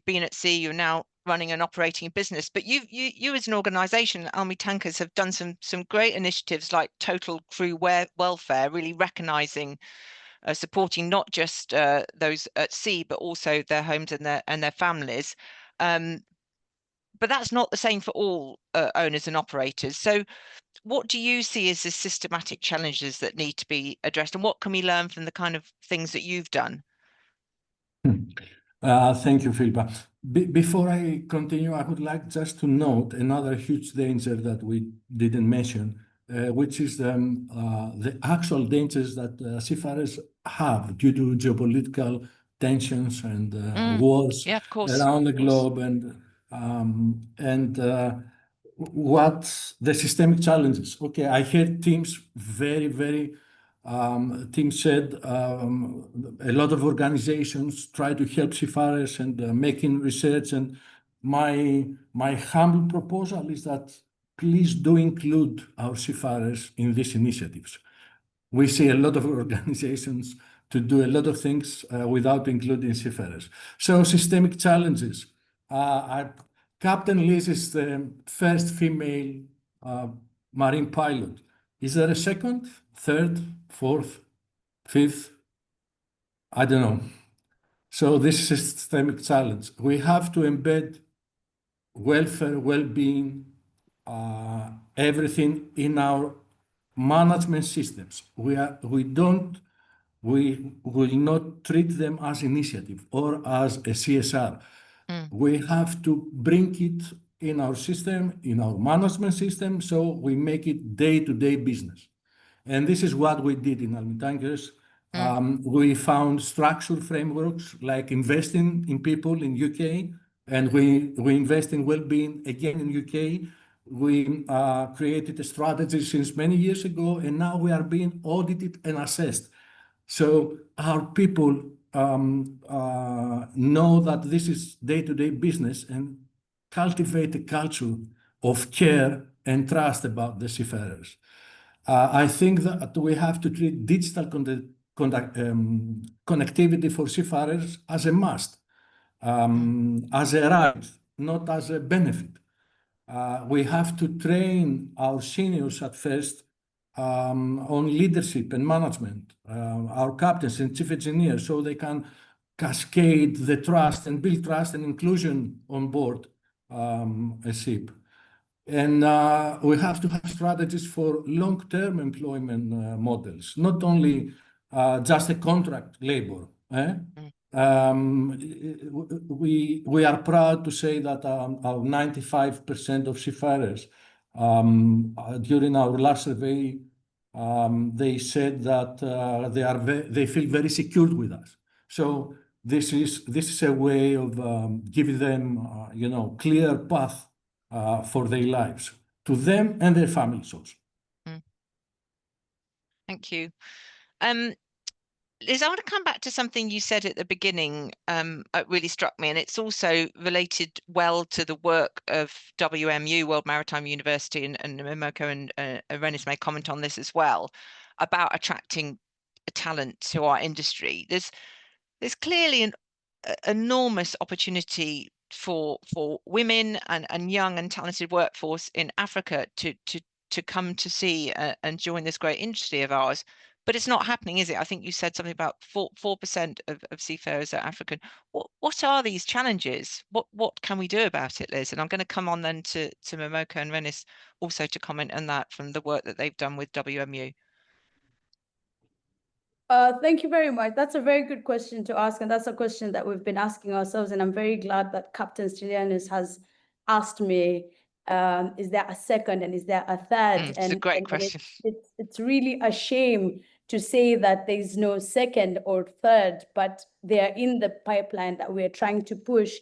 been at sea, you're now running and operating a business, but you as an organization, Almi Tankers, have done some great initiatives like total crew welfare, really recognizing supporting not just those at sea, but also their homes and their families. But that's not the same for all owners and operators. So what do you see as the systematic challenges that need to be addressed, and what can we learn from the kind of things that you've done? Thank you, Philippa. Before I continue, I would like just to note another huge danger that we didn't mention, which is the actual dangers that seafarers have due to geopolitical tensions and wars around the globe. And What the systemic challenges. Okay, I heard teams team said a lot of organizations try to help seafarers and making research. And my humble proposal is that please do include our seafarers in these initiatives. We see a lot of organizations to do a lot of things without including seafarers. So systemic challenges. Captain Liz is the first female marine pilot. Is there a second, third, fourth, fifth? I don't know. So this is a systemic challenge. We have to embed welfare, well-being, everything in our management systems. We will not treat them as initiative or as a CSR. We have to bring it in our system, in our management system, so we make it day-to-day business. And this is what we did in Almi Tankers. We found structural frameworks like investing in people in UK, and we invest in well-being again in UK. We created a strategy since many years ago, and now we are being audited and assessed. So our people know that this is day-to-day business and cultivate a culture of care and trust about the seafarers. I think that we have to treat digital connectivity for seafarers as a must, as a right, not as a benefit. We have to train our seniors at first on leadership and management, our captains and chief engineers, so they can cascade the trust and build trust and inclusion on board a ship. And we have to have strategies for long-term employment models, not only just a contract labor. We are proud to say that our 95% of seafarers during our last survey, they said that they feel very secure with us. So this is a way of giving them clear path for their lives, to them and their families also. Thank you. Liz, I want to come back to something you said at the beginning. It really struck me, and it's also related well to the work of WMU, World Maritime University, and Momoko and Renis may comment on this as well, about attracting talent to our industry. There's clearly an enormous opportunity for women and young and talented workforce in Africa to come to see and join this great industry of ours. But it's not happening, is it? I think you said something about 4% of seafarers are African. What are these challenges? What can we do about it, Liz? And I'm going to come on then to Momoko and Renis also to comment on that from the work that they've done with WMU. Thank you very much. That's a very good question to ask, and that's a question that we've been asking ourselves, and I'm very glad that Captain Stylianis has asked me, is there a second and is there a third? It's a great question. It's really a shame to say that there's no second or third, but they are in the pipeline that we're trying to push.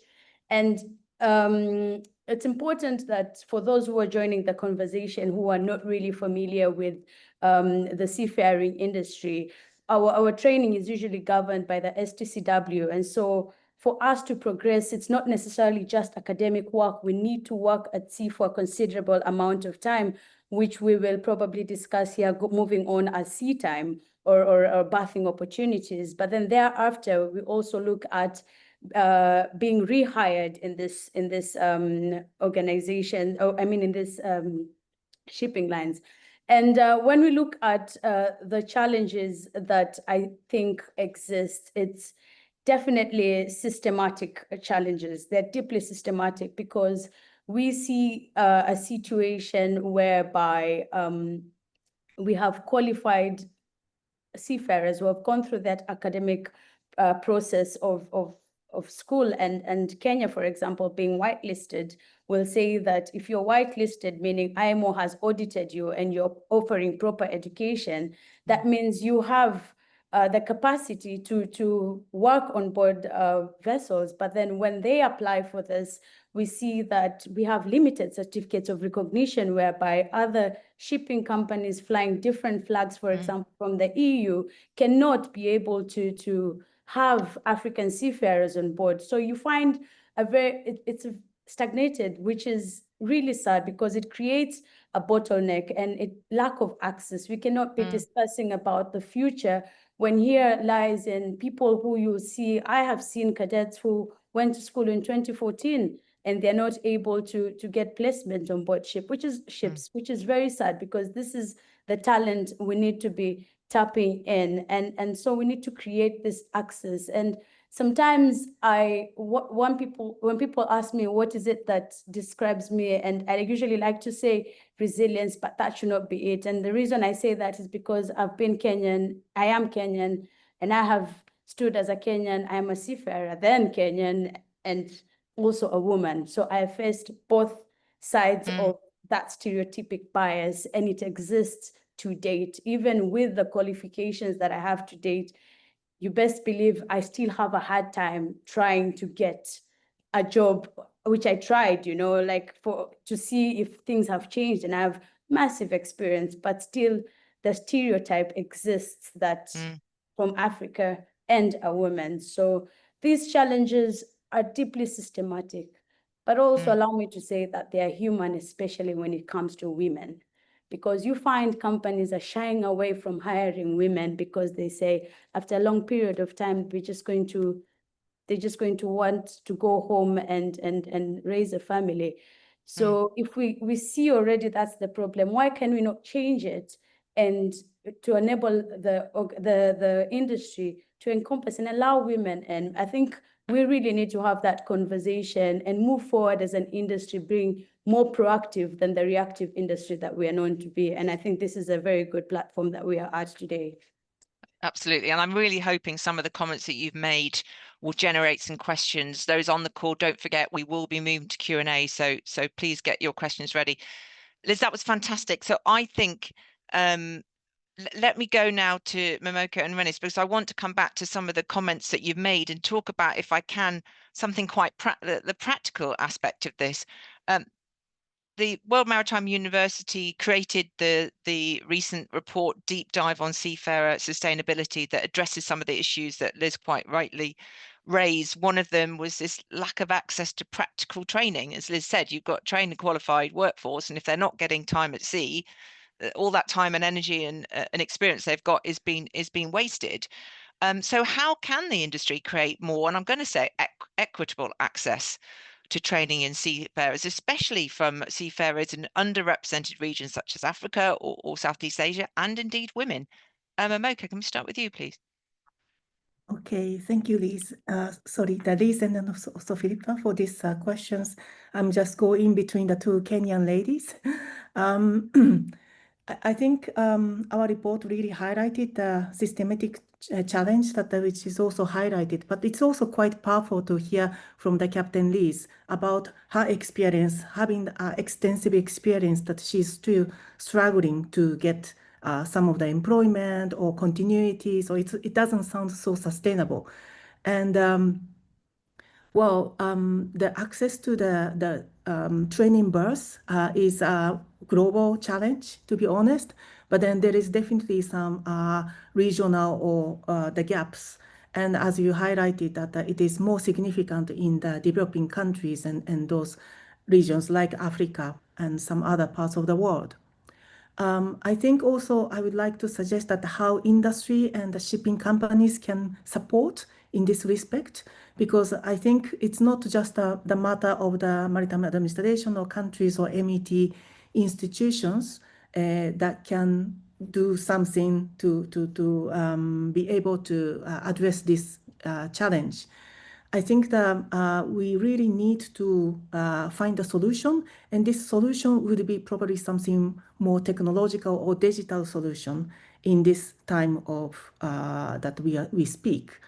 And it's important that for those who are joining the conversation who are not really familiar with the seafaring industry, our training is usually governed by the STCW. And so for us to progress, it's not necessarily just academic work. We need to work at sea for a considerable amount of time, which we will probably discuss here, moving on as sea time or berthing opportunities. But then thereafter, we also look at being rehired in this organization, in this shipping lines. And when we look at the challenges that I think exist, it's definitely systematic challenges. They're deeply systematic because we see a situation whereby we have qualified seafarers who have gone through that academic process of school, and Kenya, for example, being whitelisted, will say that if you're whitelisted, meaning IMO has audited you and you're offering proper education, that means you have the capacity to work on board vessels. But then when they apply for this, we see that we have limited certificates of recognition, whereby other shipping companies flying different flags, for example, from the EU, cannot be able to have African seafarers on board. So you find it's stagnated, which is really sad, because it creates a bottleneck and lack of access. We cannot be discussing about the future when here lies in people who you see. I have seen cadets who went to school in 2014 and they're not able to get placement on board ships, which is very sad, because this is the talent we need to be tapping in. And so we need to create this access. And sometimes when people ask me what is it that describes me, and I usually like to say resilience, but that should not be it. And the reason I say that is because I've been Kenyan, I am Kenyan, and I have stood as a Kenyan. I am a seafarer, then Kenyan, and also a woman. So I faced both sides of that stereotypic bias, and it exists to date. Even with the qualifications that I have to date, you best believe I still have a hard time trying to get a job, which I tried, to see if things have changed, and I have massive experience, but still the stereotype exists that from Africa and a woman. So these challenges are deeply systematic, but also allow me to say that they are human, especially when it comes to women. Because you find companies are shying away from hiring women because they say after a long period of time, they're just going to want to go home and raise a family. So if we see already that's the problem, why can we not change it and to enable the industry to encompass and allow women? And I think we really need to have that conversation and move forward as an industry, being more proactive than the reactive industry that we are known to be. And I think this is a very good platform that we are at today. Absolutely. And I'm really hoping some of the comments that you've made will generate some questions. Those on the call, don't forget, we will be moving to Q&A. So please get your questions ready. Liz, that was fantastic. So I think, let me go now to Momoko and Renis, because I want to come back to some of the comments that you've made and talk about, if I can, something quite the practical aspect of this. The World Maritime University created the recent report, Deep Dive on Seafarer Sustainability, that addresses some of the issues that Liz quite rightly raised. One of them was this lack of access to practical training. As Liz said, you've got trained and qualified workforce, and if they're not getting time at sea, all that time and energy and experience they've got is being wasted. So how can the industry create more, and I'm going to say equitable access to training in seafarers, especially from seafarers in underrepresented regions such as Africa or Southeast Asia, and indeed women? Momoko, can we start with you, please? Okay, thank you, Liz. Sorry, Liz and also Philippa for these questions. I'm just going between the two Kenyan ladies. I think our report really highlighted the systematic challenge which is also highlighted, but it's also quite powerful to hear from the Captain Liz about her experience, having extensive experience that she's still struggling to get some of the employment or continuity. So it doesn't sound so sustainable. And the access to the training berths is a global challenge, to be honest. But then there is definitely some regional or the gaps. And as you highlighted, that it is more significant in the developing countries and those regions like Africa and some other parts of the world. I think also I would like to suggest that how industry and the shipping companies can support in this respect, because I think it's not just the matter of the maritime administration or countries or MET institutions that can do something to be able to address this challenge. I think that we really need to find a solution, and this solution would be probably something more technological or digital solution in this time of that we speak.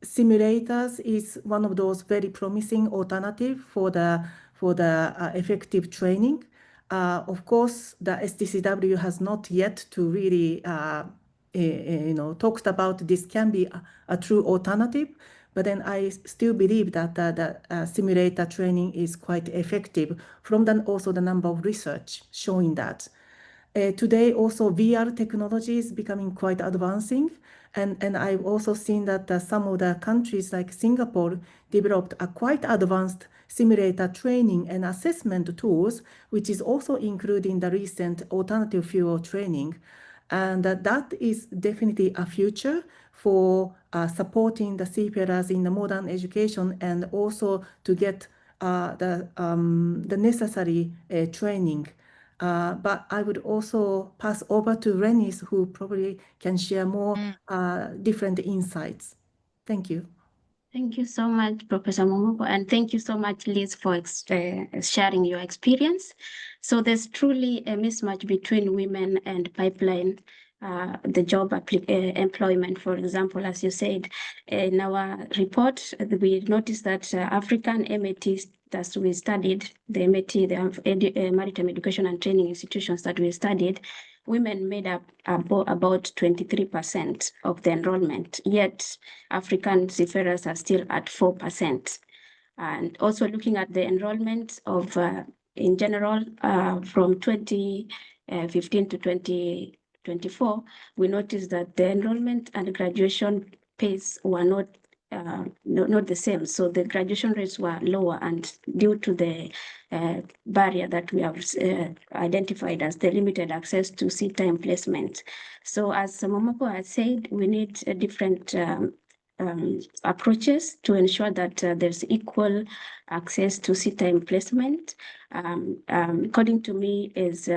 Simulators is one of those very promising alternative for the effective training. Of course, the STCW has not yet to really talked about this can be a true alternative. But then I still believe that the simulator training is quite effective from also the number of research showing that. Today, also VR technology is becoming quite advancing. And I've also seen that some of the countries like Singapore developed a quite advanced simulator training and assessment tools, which is also including the recent alternative fuel training. And that is definitely a future for supporting the seafarers in the modern education and also to get the necessary training. But I would also pass over to Renis, who probably can share more different insights. Thank you. Thank you so much, Professor Momoko, and thank you so much, Liz, for sharing your experience. So there's truly a mismatch between women and pipeline, the job employment, for example, as you said. In our report, we noticed that African MATs that we studied, the MAT, the Maritime Education and Training institutions that we studied, women made up about 23% of the enrollment, yet African seafarers are still at 4%. And also looking at the enrollment of, in general, from 2015 to 2024, we noticed that the enrollment and graduation pace were not the same. So the graduation rates were lower, and due to the barrier that we have identified as the limited access to sea time placement. So as Momoko has said, we need different approaches to ensure that there's equal access to sea time placement. According to me, is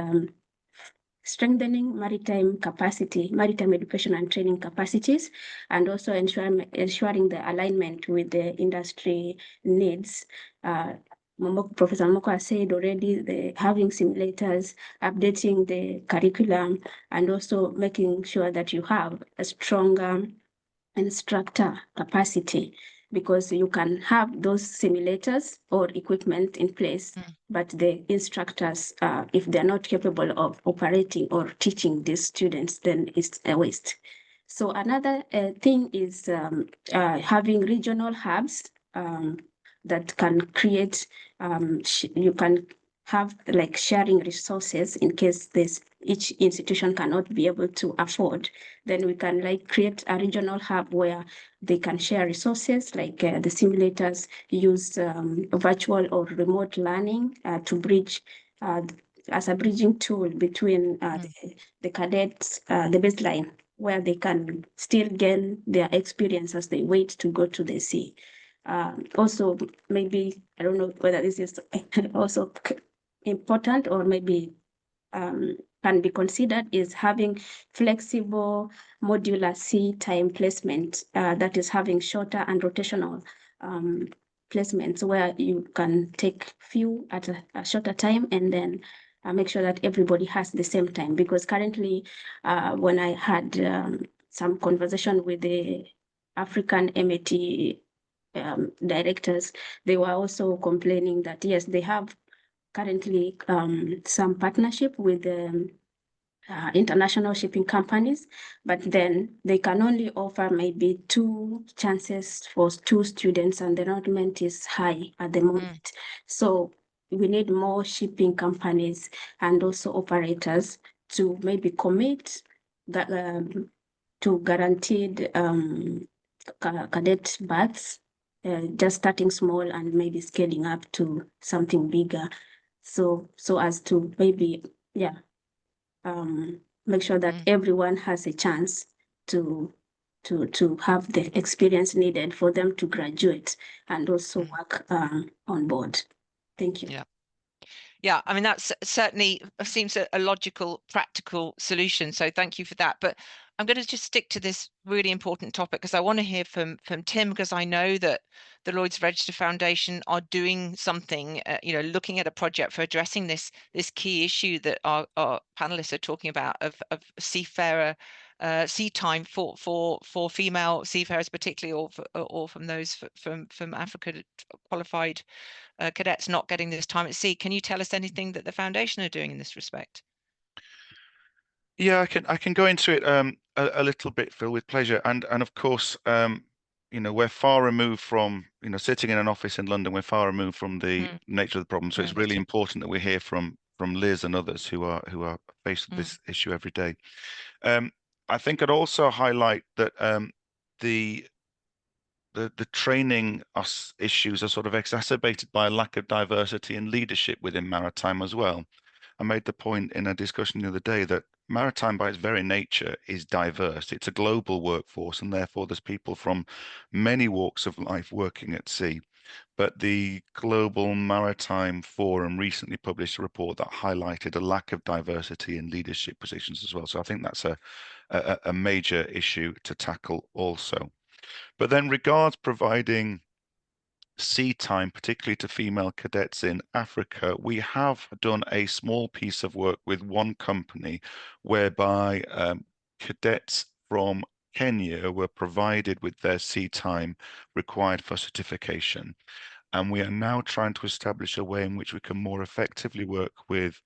strengthening maritime capacity, maritime education and training capacities, and also ensuring the alignment with the industry needs. Professor Momoko has said already, having simulators, updating the curriculum, and also making sure that you have a stronger instructor capacity, because you can have those simulators or equipment in place, but the instructors, if they're not capable of operating or teaching these students, then it's a waste. So another thing is having regional hubs that can create, you can have like sharing resources in case each institution cannot be able to afford, then we can like create a regional hub where they can share resources, like the simulators use virtual or remote learning to bridge as a bridging tool between the cadets, the baseline, where they can still gain their experience as they wait to go to the sea. Also, maybe, I don't know whether this is also important or maybe can be considered, is having flexible modular sea time placement that is having shorter and rotational placements, where you can take few at a shorter time and then make sure that everybody has the same time. Because currently, when I had some conversation with the African MAT directors, they were also complaining that yes, they have currently some partnership with international shipping companies, but then they can only offer maybe 2 chances for 2 students, and the enrollment is high at the moment. So we need more shipping companies and also operators to maybe commit that, to guaranteed cadet berths, just starting small and maybe scaling up to something bigger. So as to maybe, make sure that everyone has a chance to have the experience needed for them to graduate and also work on board. Thank you. Yeah, I mean, that's certainly seems a logical, practical solution. So thank you for that. But I'm going to just stick to this really important topic, because I want to hear from Tim, because I know that the Lloyd's Register Foundation are doing something, looking at a project for addressing this key issue that our panelists are talking about of seafarer sea time for female seafarers, particularly, or from those from Africa qualified cadets not getting this time at sea. Can you tell us anything that the foundation are doing in this respect? Yeah, I can go into it. A little bit, Phil, with pleasure. And of course, we're far removed from, sitting in an office in London, we're far removed from the nature of the problem. So it's really important that we hear from Liz and others who are faced with this issue every day. I think I'd also highlight that the training issues are sort of exacerbated by a lack of diversity and leadership within maritime as well. I made the point in a discussion the other day that maritime by its very nature is diverse. It's a global workforce, and therefore there's people from many walks of life working at sea. But the Global Maritime Forum recently published a report that highlighted a lack of diversity in leadership positions as well. So I think that's a major issue to tackle also. But then regards providing sea time, particularly to female cadets in Africa, we have done a small piece of work with one company whereby cadets from Kenya were provided with their sea time required for certification. And we are now trying to establish a way in which we can more effectively work with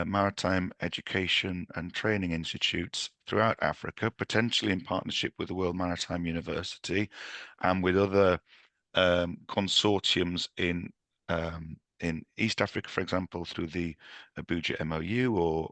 maritime education and training institutes throughout Africa, potentially in partnership with the World Maritime University and with other consortiums in East Africa, for example, through the Abuja MOU, or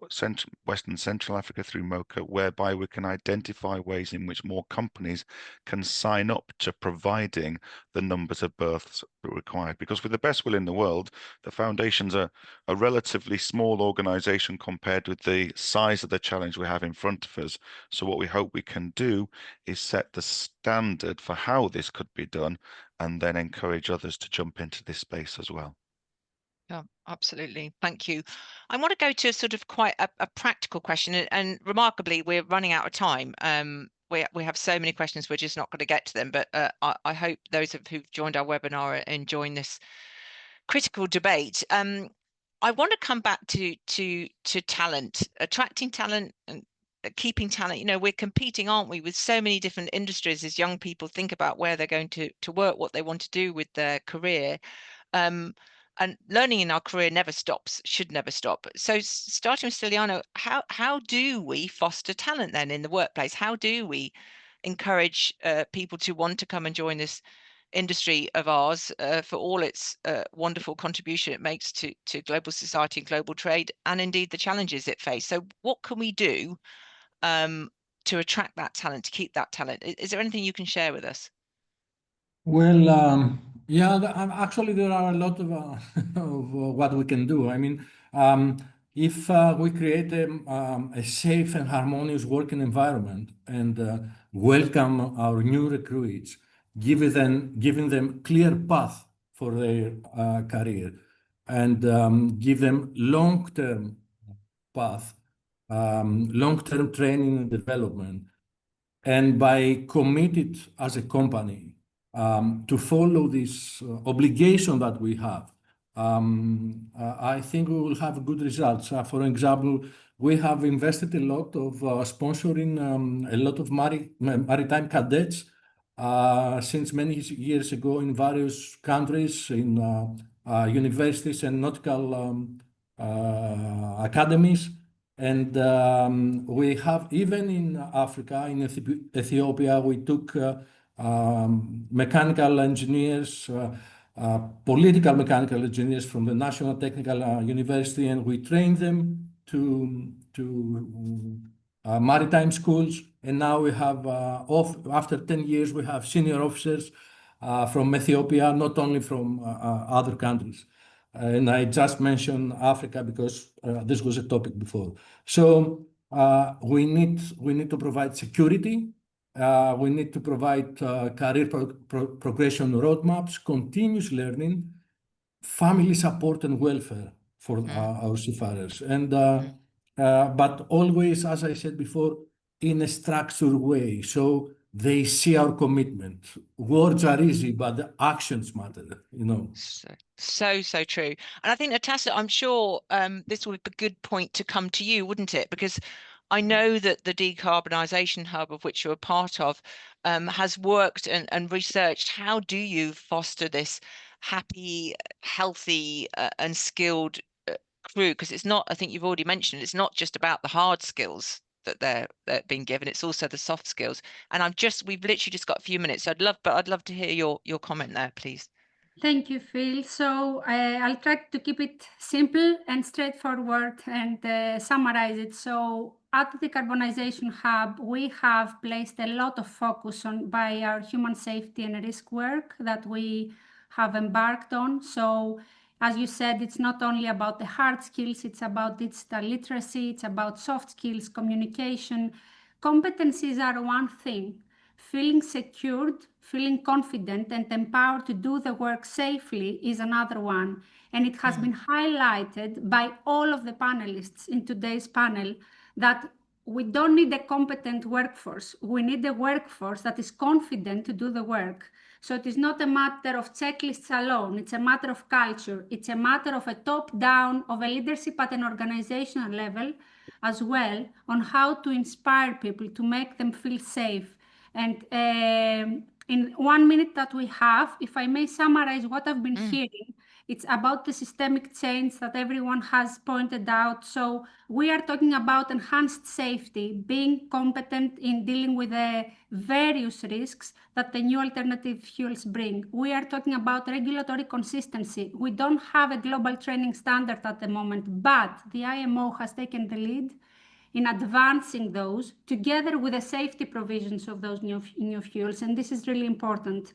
Western Central Africa through MOCA, whereby we can identify ways in which more companies can sign up to providing the numbers of berths required. Because with the best will in the world, the foundation's a relatively small organization compared with the size of the challenge we have in front of us. So what we hope we can do is set the standard for how this could be done, and then encourage others to jump into this space as well. Yeah, absolutely. Thank you. I want to go to sort of quite a practical question, and remarkably, we're running out of time. We have so many questions, we're just not going to get to them. But I hope those who've joined our webinar are enjoying this critical debate. I want to come back to talent, attracting talent and keeping talent. We're competing, aren't we, with so many different industries as young people think about where they're going to work, what they want to do with their career. And learning in our career never stops, should never stop. So starting with Stiliano, how do we foster talent then in the workplace? How do we encourage people to want to come and join this industry of ours for all its wonderful contribution it makes to global society and global trade, and indeed the challenges it faces? So what can we do to attract that talent, to keep that talent? Is there anything you can share with us? Well, yeah, actually there are a lot of what we can do. I mean, if we create a safe and harmonious working environment and welcome our new recruits, giving them clear path for their career, and give them long-term path, long-term training and development, and by committed as a company to follow this obligation that we have, I think we will have good results. For example, we have invested a lot of sponsoring a lot of maritime cadets since many years ago in various countries, in universities and nautical academies. And we have, even in Africa, in Ethiopia, we took mechanical engineers, political mechanical engineers from the National Technical University, and we trained them to maritime schools. And now we have, after 10 years, we have senior officers from Ethiopia, not only from other countries. And I just mentioned Africa because this was a topic before. So we need to provide security. We need to provide career progression roadmaps, continuous learning, family support and welfare for our seafarers. And but always, as I said before, in a structured way, so they see our commitment. Words are easy, but the actions matter, So true. And I think, Natasha, I'm sure this would be a good point to come to you, wouldn't it? Because I know that the decarbonisation hub, of which you're a part of, has worked and researched how do you foster this happy, healthy and skilled crew? Because it's not, I think you've already mentioned, it's not just about the hard skills that they're being given. It's also the soft skills. And we've literally just got a few minutes. So I'd love to hear your comment there, please. Thank you, Phil. So I'll try to keep it simple and straightforward and summarize it. So at the Decarbonisation Hub, we have placed a lot of focus on by our human safety and risk work that we have embarked on. So as you said, it's not only about the hard skills, it's about digital literacy, it's about soft skills, communication. Competencies are one thing. Feeling secured, feeling confident and empowered to do the work safely is another one. And it has been highlighted by all of the panelists in today's panel that we don't need a competent workforce. We need a workforce that is confident to do the work. So it is not a matter of checklists alone. It's a matter of culture. It's a matter of a top-down, of a leadership at an organizational level as well, on how to inspire people, to make them feel safe. And in 1 minute that we have, if I may summarize what I've been hearing, it's about the systemic change that everyone has pointed out. So we are talking about enhanced safety, being competent in dealing with the various risks that the new alternative fuels bring. We are talking about regulatory consistency. We don't have a global training standard at the moment, but the IMO has taken the lead in advancing those together with the safety provisions of those new fuels. And this is really important.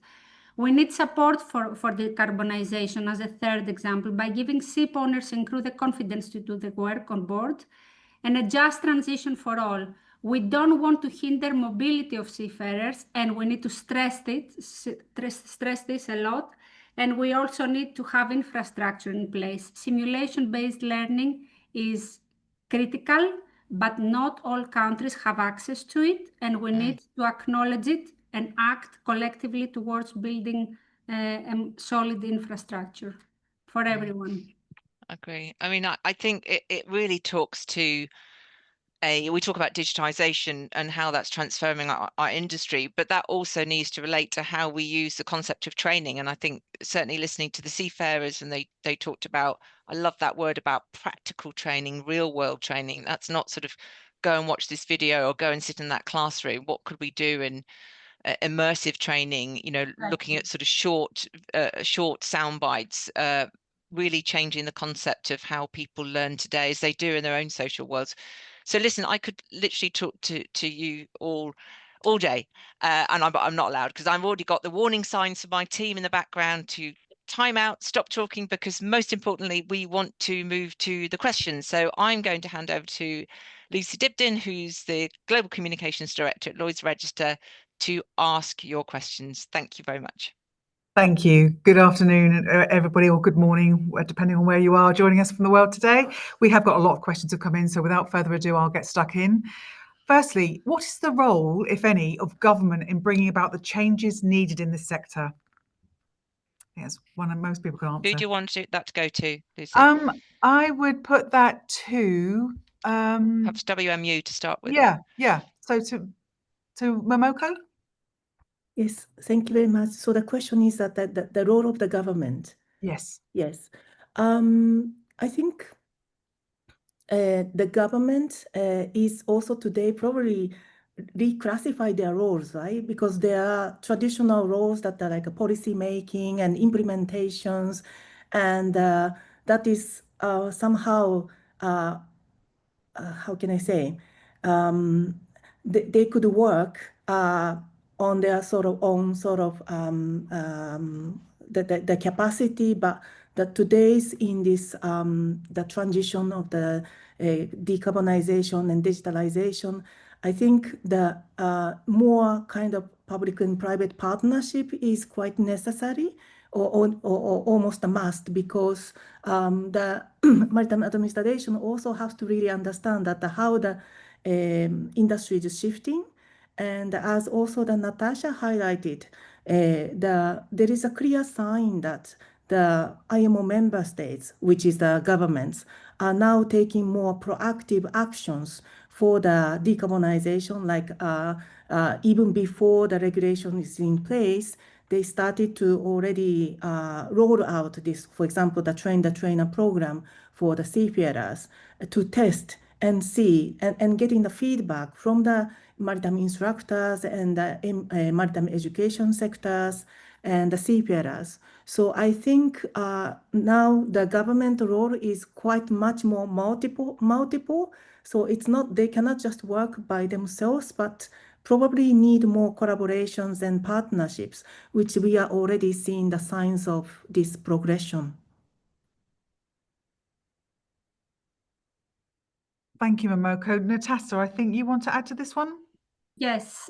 We need support for decarbonization as a third example by giving ship owners and crew the confidence to do the work on board, and a just transition for all. We don't want to hinder mobility of seafarers, and we need to stress this a lot. And we also need to have infrastructure in place. Simulation-based learning is critical, but not all countries have access to it, and we need to acknowledge it and act collectively towards building a solid infrastructure for everyone. I agree. I mean, I think it really talks to we talk about digitization and how that's transforming our industry, but that also needs to relate to how we use the concept of training. And I think certainly listening to the seafarers, and they talked about, I love that word about practical training, real world training. That's not sort of go and watch this video or go and sit in that classroom. What could we do in immersive training, looking at sort of short sound bites, really changing the concept of how people learn today as they do in their own social worlds. So listen, I could literally talk to you all day, and I'm not allowed, because I've already got the warning signs for my team in the background to time out, stop talking, because most importantly, we want to move to the questions. So I'm going to hand over to Lucy Dibdin, who's the Global Communications Director at Lloyd's Register, to ask your questions. Thank you very much. Thank you. Good afternoon, everybody, or good morning, depending on where you are joining us from the world today. We have got a lot of questions to come in, so without further ado, I'll get stuck in. Firstly, what is the role, if any, of government in bringing about the changes needed in this sector? Yes, one that most people can answer. Who do you want that to go to, Lucy? I would put that to perhaps WMU to start with. Yeah. So to Momoko. Yes, thank you very much. So the question is that the role of the government. Yes. I think the government is also today probably reclassify their roles, right? Because there are traditional roles that are like policy making and implementations, and that is somehow how can I say, they could work on their own the capacity, but today's in this the transition of the decarbonization and digitalization, I think the more kind of public and private partnership is quite necessary, or almost a must, because the Maritime Administration also has to really understand that how the industry is shifting. And as also the Natasha highlighted, there is a clear sign that the IMO member states, which is the governments, are now taking more proactive actions for the decarbonization, like even before the regulation is in place, they started to already roll out this, for example, the train the trainer program for the seafarers to test and see and getting the feedback from the maritime instructors and the maritime education sectors and the seafarers. So I think now the government role is quite much more multiple. So it's not, they cannot just work by themselves, but probably need more collaborations and partnerships, which we are already seeing the signs of this progression. Thank you, Momoko. Natasha, I think you want to add to this one? Yes,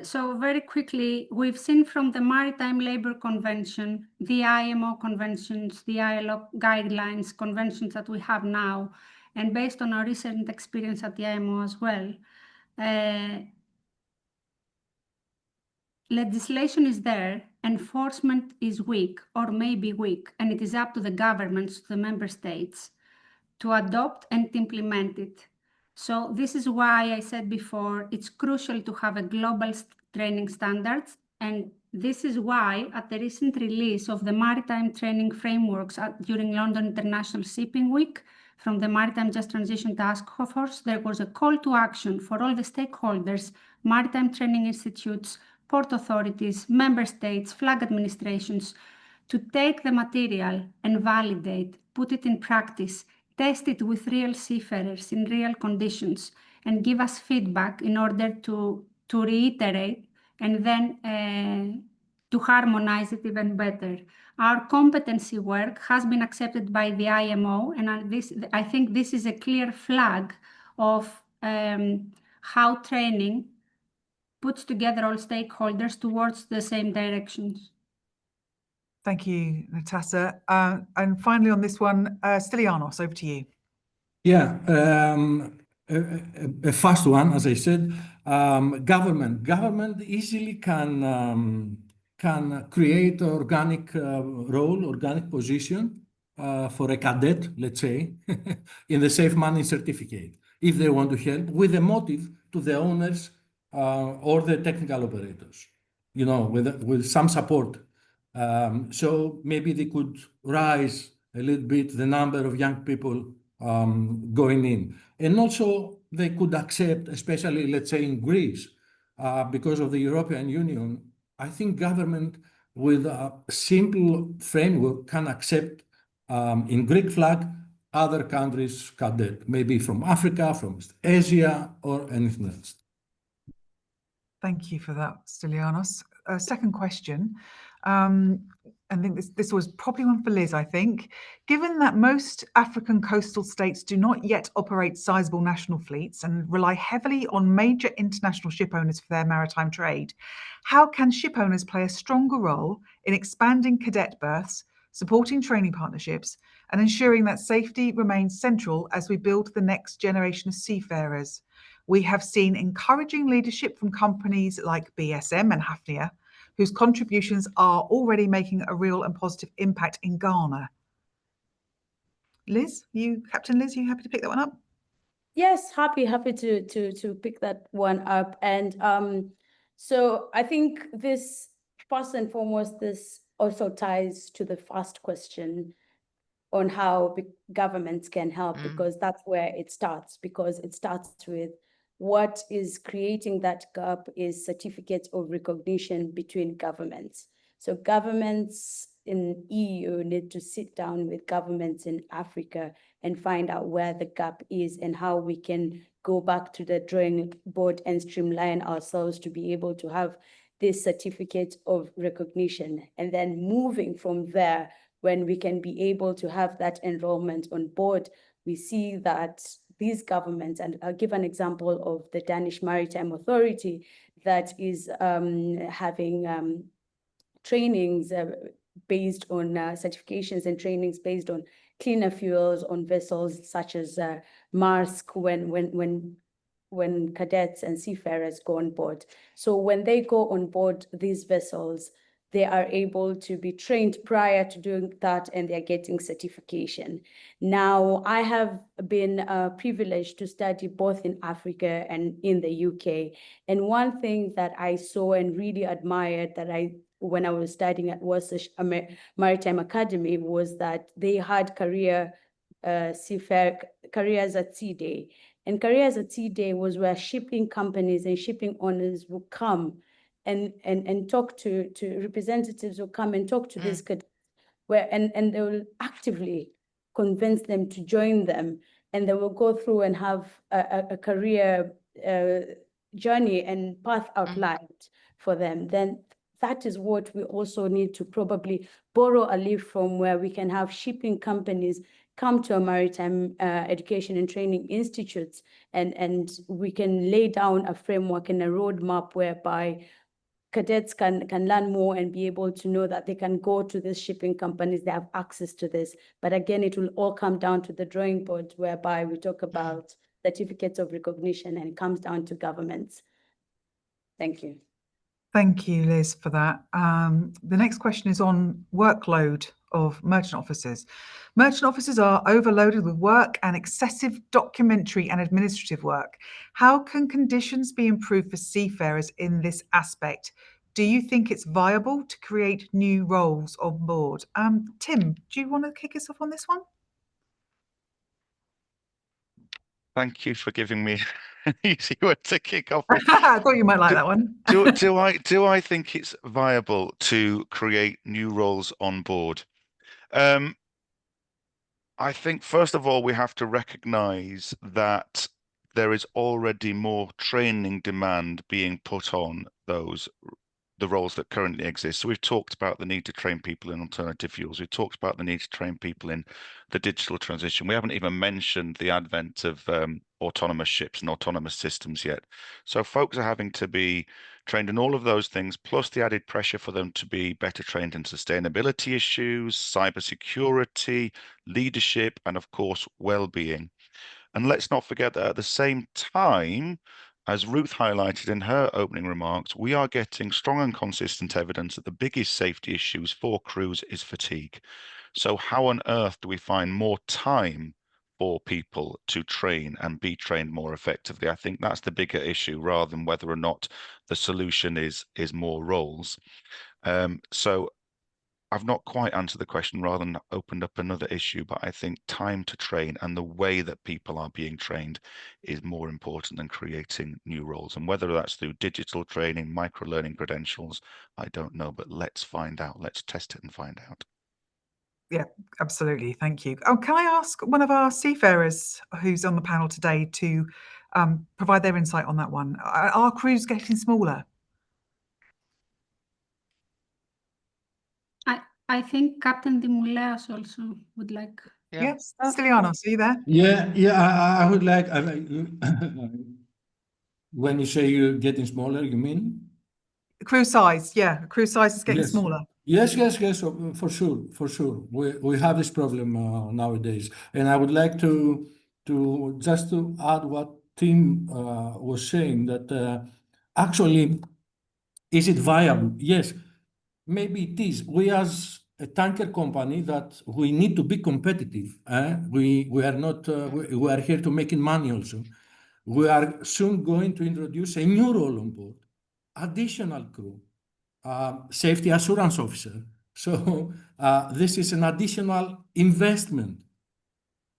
so very quickly, we've seen from the Maritime Labour Convention, the IMO conventions, the ILO guidelines, conventions that we have now, and based on our recent experience at the IMO as well, legislation is there, enforcement is weak or may be weak, and it is up to the governments, the member states, to adopt and implement it. So this is why I said before, it's crucial to have a global training standards. And this is why at the recent release of the maritime training frameworks during London International Shipping Week from the Maritime Just Transition Task Force, there was a call to action for all the stakeholders, maritime training institutes, port authorities, member states, flag administrations, to take the material and validate, put it in practice, test it with real seafarers in real conditions, and give us feedback in order to reiterate and then to harmonize it even better. Our competency work has been accepted by the IMO, and I think this is a clear flag of how training puts together all stakeholders towards the same directions. Thank you, Natasha. And finally on this one, Stylianos, over to you. Yeah, a fast one, as I said. Government easily can create organic role, organic position for a cadet, let's say, in the safe manning certificate, if they want to help, with a motive to the owners or the technical operators, you know, with some support. So maybe they could rise a little bit the number of young people going in. And also they could accept, especially let's say in Greece, because of the European Union, I think government with a simple framework can accept in Greek flag other countries' cadet, maybe from Africa, from Asia, or anything else. Thank you for that, Stylianos. Second question. I think this was probably one for Liz, I think. Given that most African coastal states do not yet operate sizable national fleets and rely heavily on major international ship owners for their maritime trade, how can ship owners play a stronger role in expanding cadet berths, supporting training partnerships, and ensuring that safety remains central as we build the next generation of seafarers? We have seen encouraging leadership from companies like BSM and Hafnia, whose contributions are already making a real and positive impact in Ghana. Liz, Captain Liz, you happy to pick that one up? Yes, happy to pick that one up. And so I think this, first and foremost, this also ties to the first question on how governments can help, because that's where it starts, because it starts with what is creating that gap is certificates of recognition between governments. So governments in EU need to sit down with governments in Africa and find out where the gap is and how we can go back to the drawing board and streamline ourselves to be able to have this certificate of recognition. And then moving from there, when we can be able to have that enrollment on board, we see that these governments, and I'll give an example of the Danish Maritime Authority that is having trainings based on certifications and trainings based on cleaner fuels on vessels such as Maersk when cadets and seafarers go on board. So when they go on board these vessels, they are able to be trained prior to doing that, and they're getting certification. Now, I have been privileged to study both in Africa and in the UK. And one thing that I saw and really admired when I was studying at the Maritime Academy was that they had careers at sea day. And Careers at Sea Day was where shipping companies and shipping owners will come and talk to representatives who come and talk to these cadets, and they will actively convince them to join them, and they will go through and have a career journey and path outlined for them. Then that is what we also need to probably borrow a leaf from, where we can have shipping companies come to a maritime education and training institutes, and we can lay down a framework and a roadmap whereby cadets can learn more and be able to know that they can go to these shipping companies, they have access to this. But again, it will all come down to the drawing board, whereby we talk about certificates of recognition, and it comes down to governments. Thank you. Thank you, Liz, for that. The next question is on workload of merchant officers. Merchant officers are overloaded with work and excessive documentary and administrative work. How can conditions be improved for seafarers in this aspect? Do you think it's viable to create new roles on board? Tim, do you want to kick us off on this one? Thank you for giving me an easy one to kick off with. I thought you might like that one. do I think it's viable to create new roles on board? I think, first of all, we have to recognize that there is already more training demand being put on the roles that currently exist. So we've talked about the need to train people in alternative fuels. We've talked about the need to train people in the digital transition. We haven't even mentioned the advent of autonomous ships and autonomous systems yet. So folks are having to be trained in all of those things, plus the added pressure for them to be better trained in sustainability issues, cybersecurity, leadership, and of course, well-being. And let's not forget that at the same time, as Ruth highlighted in her opening remarks, we are getting strong and consistent evidence that the biggest safety issues for crews is fatigue. So how on earth do we find more time for people to train and be trained more effectively? I think that's the bigger issue, rather than whether or not the solution is more roles. So I've not quite answered the question, rather than opened up another issue, but I think time to train and the way that people are being trained is more important than creating new roles. And whether that's through digital training, micro-learning credentials, I don't know, but let's find out. Let's test it and find out. Yeah, absolutely. Thank you. Oh, can I ask one of our seafarers who's on the panel today to provide their insight on that one? Are crews getting smaller? I think Captain Dimouleas also would like. Yes, Stylianos, are you there? Yeah. I would like. When you say you're getting smaller, you mean? Crew size, yeah. Crew size is getting smaller. Yes, for sure. We have this problem nowadays, and I would like to just to add what Tim was saying, that actually, is it viable? Yes, maybe it is. We as a tanker company, that we need to be competitive. We are not. We are here to making money also. We are soon going to introduce a new role on board, additional crew. Safety assurance officer. So this is an additional investment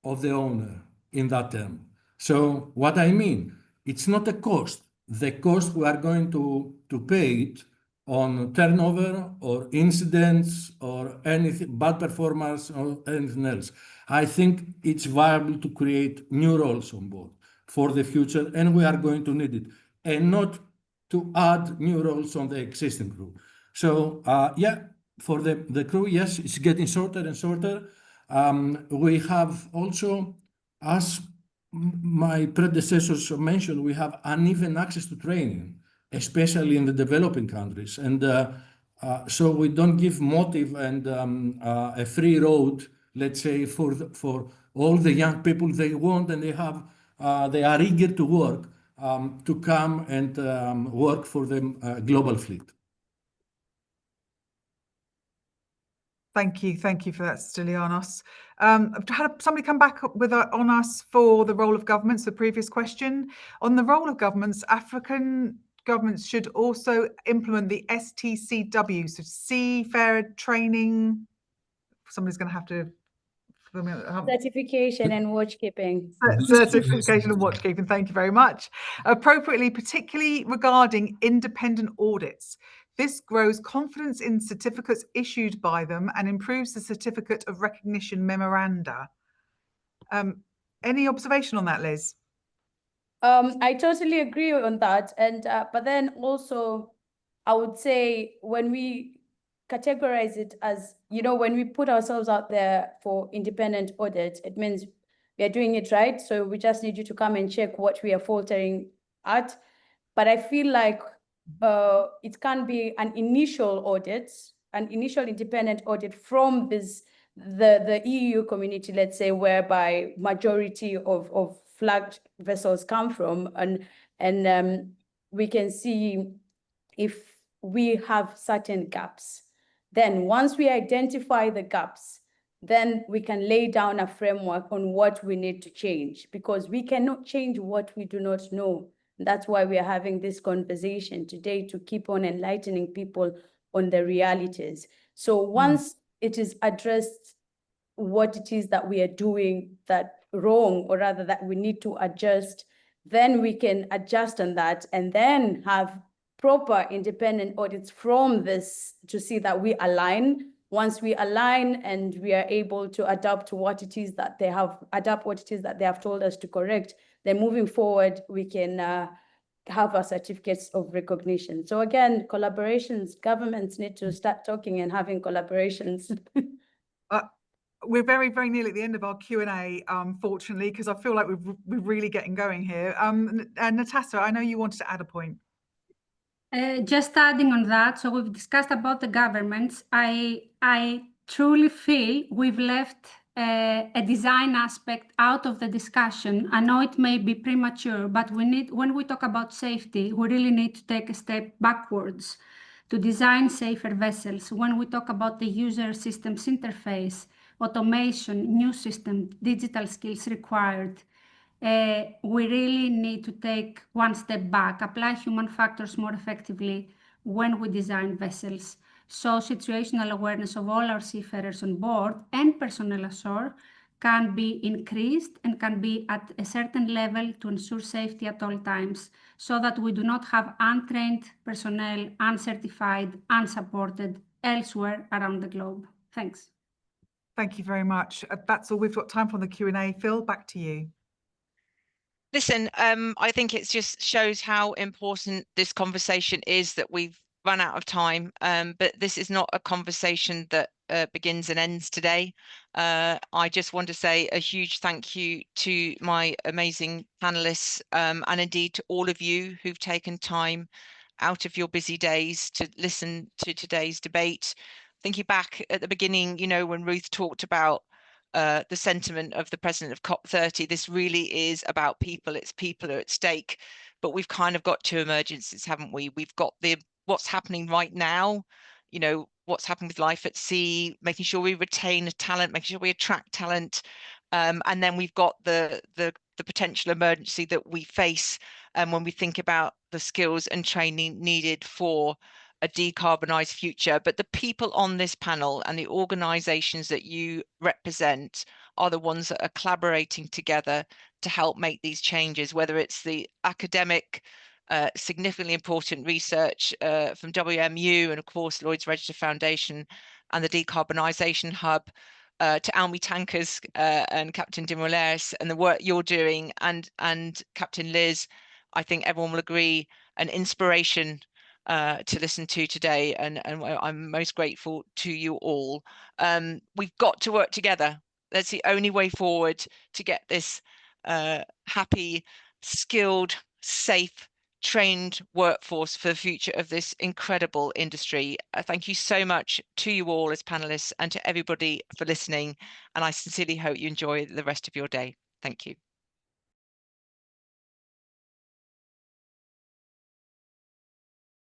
of the owner in that term. So what I mean, it's not a cost. The cost, we are going to pay it on turnover or incidents or anything, bad performance or anything else. I think it's viable to create new roles on board for the future, and we are going to need it, and not to add new roles on the existing crew. So yeah, for the crew, yes, it's getting shorter and shorter. We have also, as my predecessors mentioned, we have uneven access to training, especially in the developing countries. And so we don't give motive and a free road, let's say, for all the young people they want, and they are eager to work, to come and work for the global fleet. Thank you for that, Stylianos. I've had somebody come back with on us for the role of governments, the previous question. On the role of governments, African governments should also implement the STCW, so Seafarer Training. Somebody's going to have to Certification and watchkeeping. Certification and watchkeeping, thank you very much. Appropriately, particularly regarding independent audits. This grows confidence in certificates issued by them and improves the certificate of recognition memoranda. Any observation on that, Liz? I totally agree on that. And but then also, I would say when we categorize it as, when we put ourselves out there for independent audit, it means we are doing it right. So we just need you to come and check what we are faltering at. But I feel like it can be an initial audit, an initial independent audit from the EU community, let's say, whereby majority of flagged vessels come from, and we can see if we have certain gaps. Then once we identify the gaps, then we can lay down a framework on what we need to change, because we cannot change what we do not know. That's why we are having this conversation today, to keep on enlightening people on the realities. So once it is addressed what it is that we are doing that wrong, or rather that we need to adjust, then we can adjust on that and then have proper independent audits from this to see that we align. Once we align and we are able to adapt what it is that they have told us to correct, then moving forward, we can have our certificates of recognition. So again, collaborations, governments need to start talking and having collaborations. We're very, very nearly at the end of our Q&A, fortunately, because I feel like we're really getting going here. Natasha, I know you wanted to add a point. Just adding on that, so we've discussed about the governments. I truly feel we've left a design aspect out of the discussion. I know it may be premature, but when we talk about safety, we really need to take a step backwards to design safer vessels. When we talk about the user systems interface, automation, new system, digital skills required, we really need to take one step back, apply human factors more effectively when we design vessels. So situational awareness of all our seafarers on board and personnel ashore can be increased and can be at a certain level to ensure safety at all times, so that we do not have untrained personnel, uncertified, unsupported elsewhere around the globe. Thanks. Thank you very much. That's all we've got time for the Q&A. Phil, back to you. Listen, I think it just shows how important this conversation is, that we've run out of time, but this is not a conversation that begins and ends today. I just want to say a huge thank you to my amazing panelists, and indeed to all of you who've taken time out of your busy days to listen to today's debate. Thinking back at the beginning, when Ruth talked about the sentiment of the president of COP30, this really is about people. It's people are at stake, but we've kind of got two emergencies, haven't we? We've got what's happening right now, what's happening with life at sea, making sure we retain talent, making sure we attract talent, and then we've got the potential emergency that we face when we think about the skills and training needed for a decarbonised future. But the people on this panel and the organisations that you represent are the ones that are collaborating together to help make these changes, whether it's the academic, significantly important research from WMU and of course Lloyd's Register Foundation and the Decarbonisation Hub, to Almi Tankers and Captain Dimolaris and the work you're doing, and Captain Liz, I think everyone will agree, an inspiration to listen to today, and I'm most grateful to you all. We've got to work together. That's the only way forward to get this happy, skilled, safe, trained workforce for the future of this incredible industry. Thank you so much to you all as panelists and to everybody for listening, and I sincerely hope you enjoy the rest of your day. Thank you.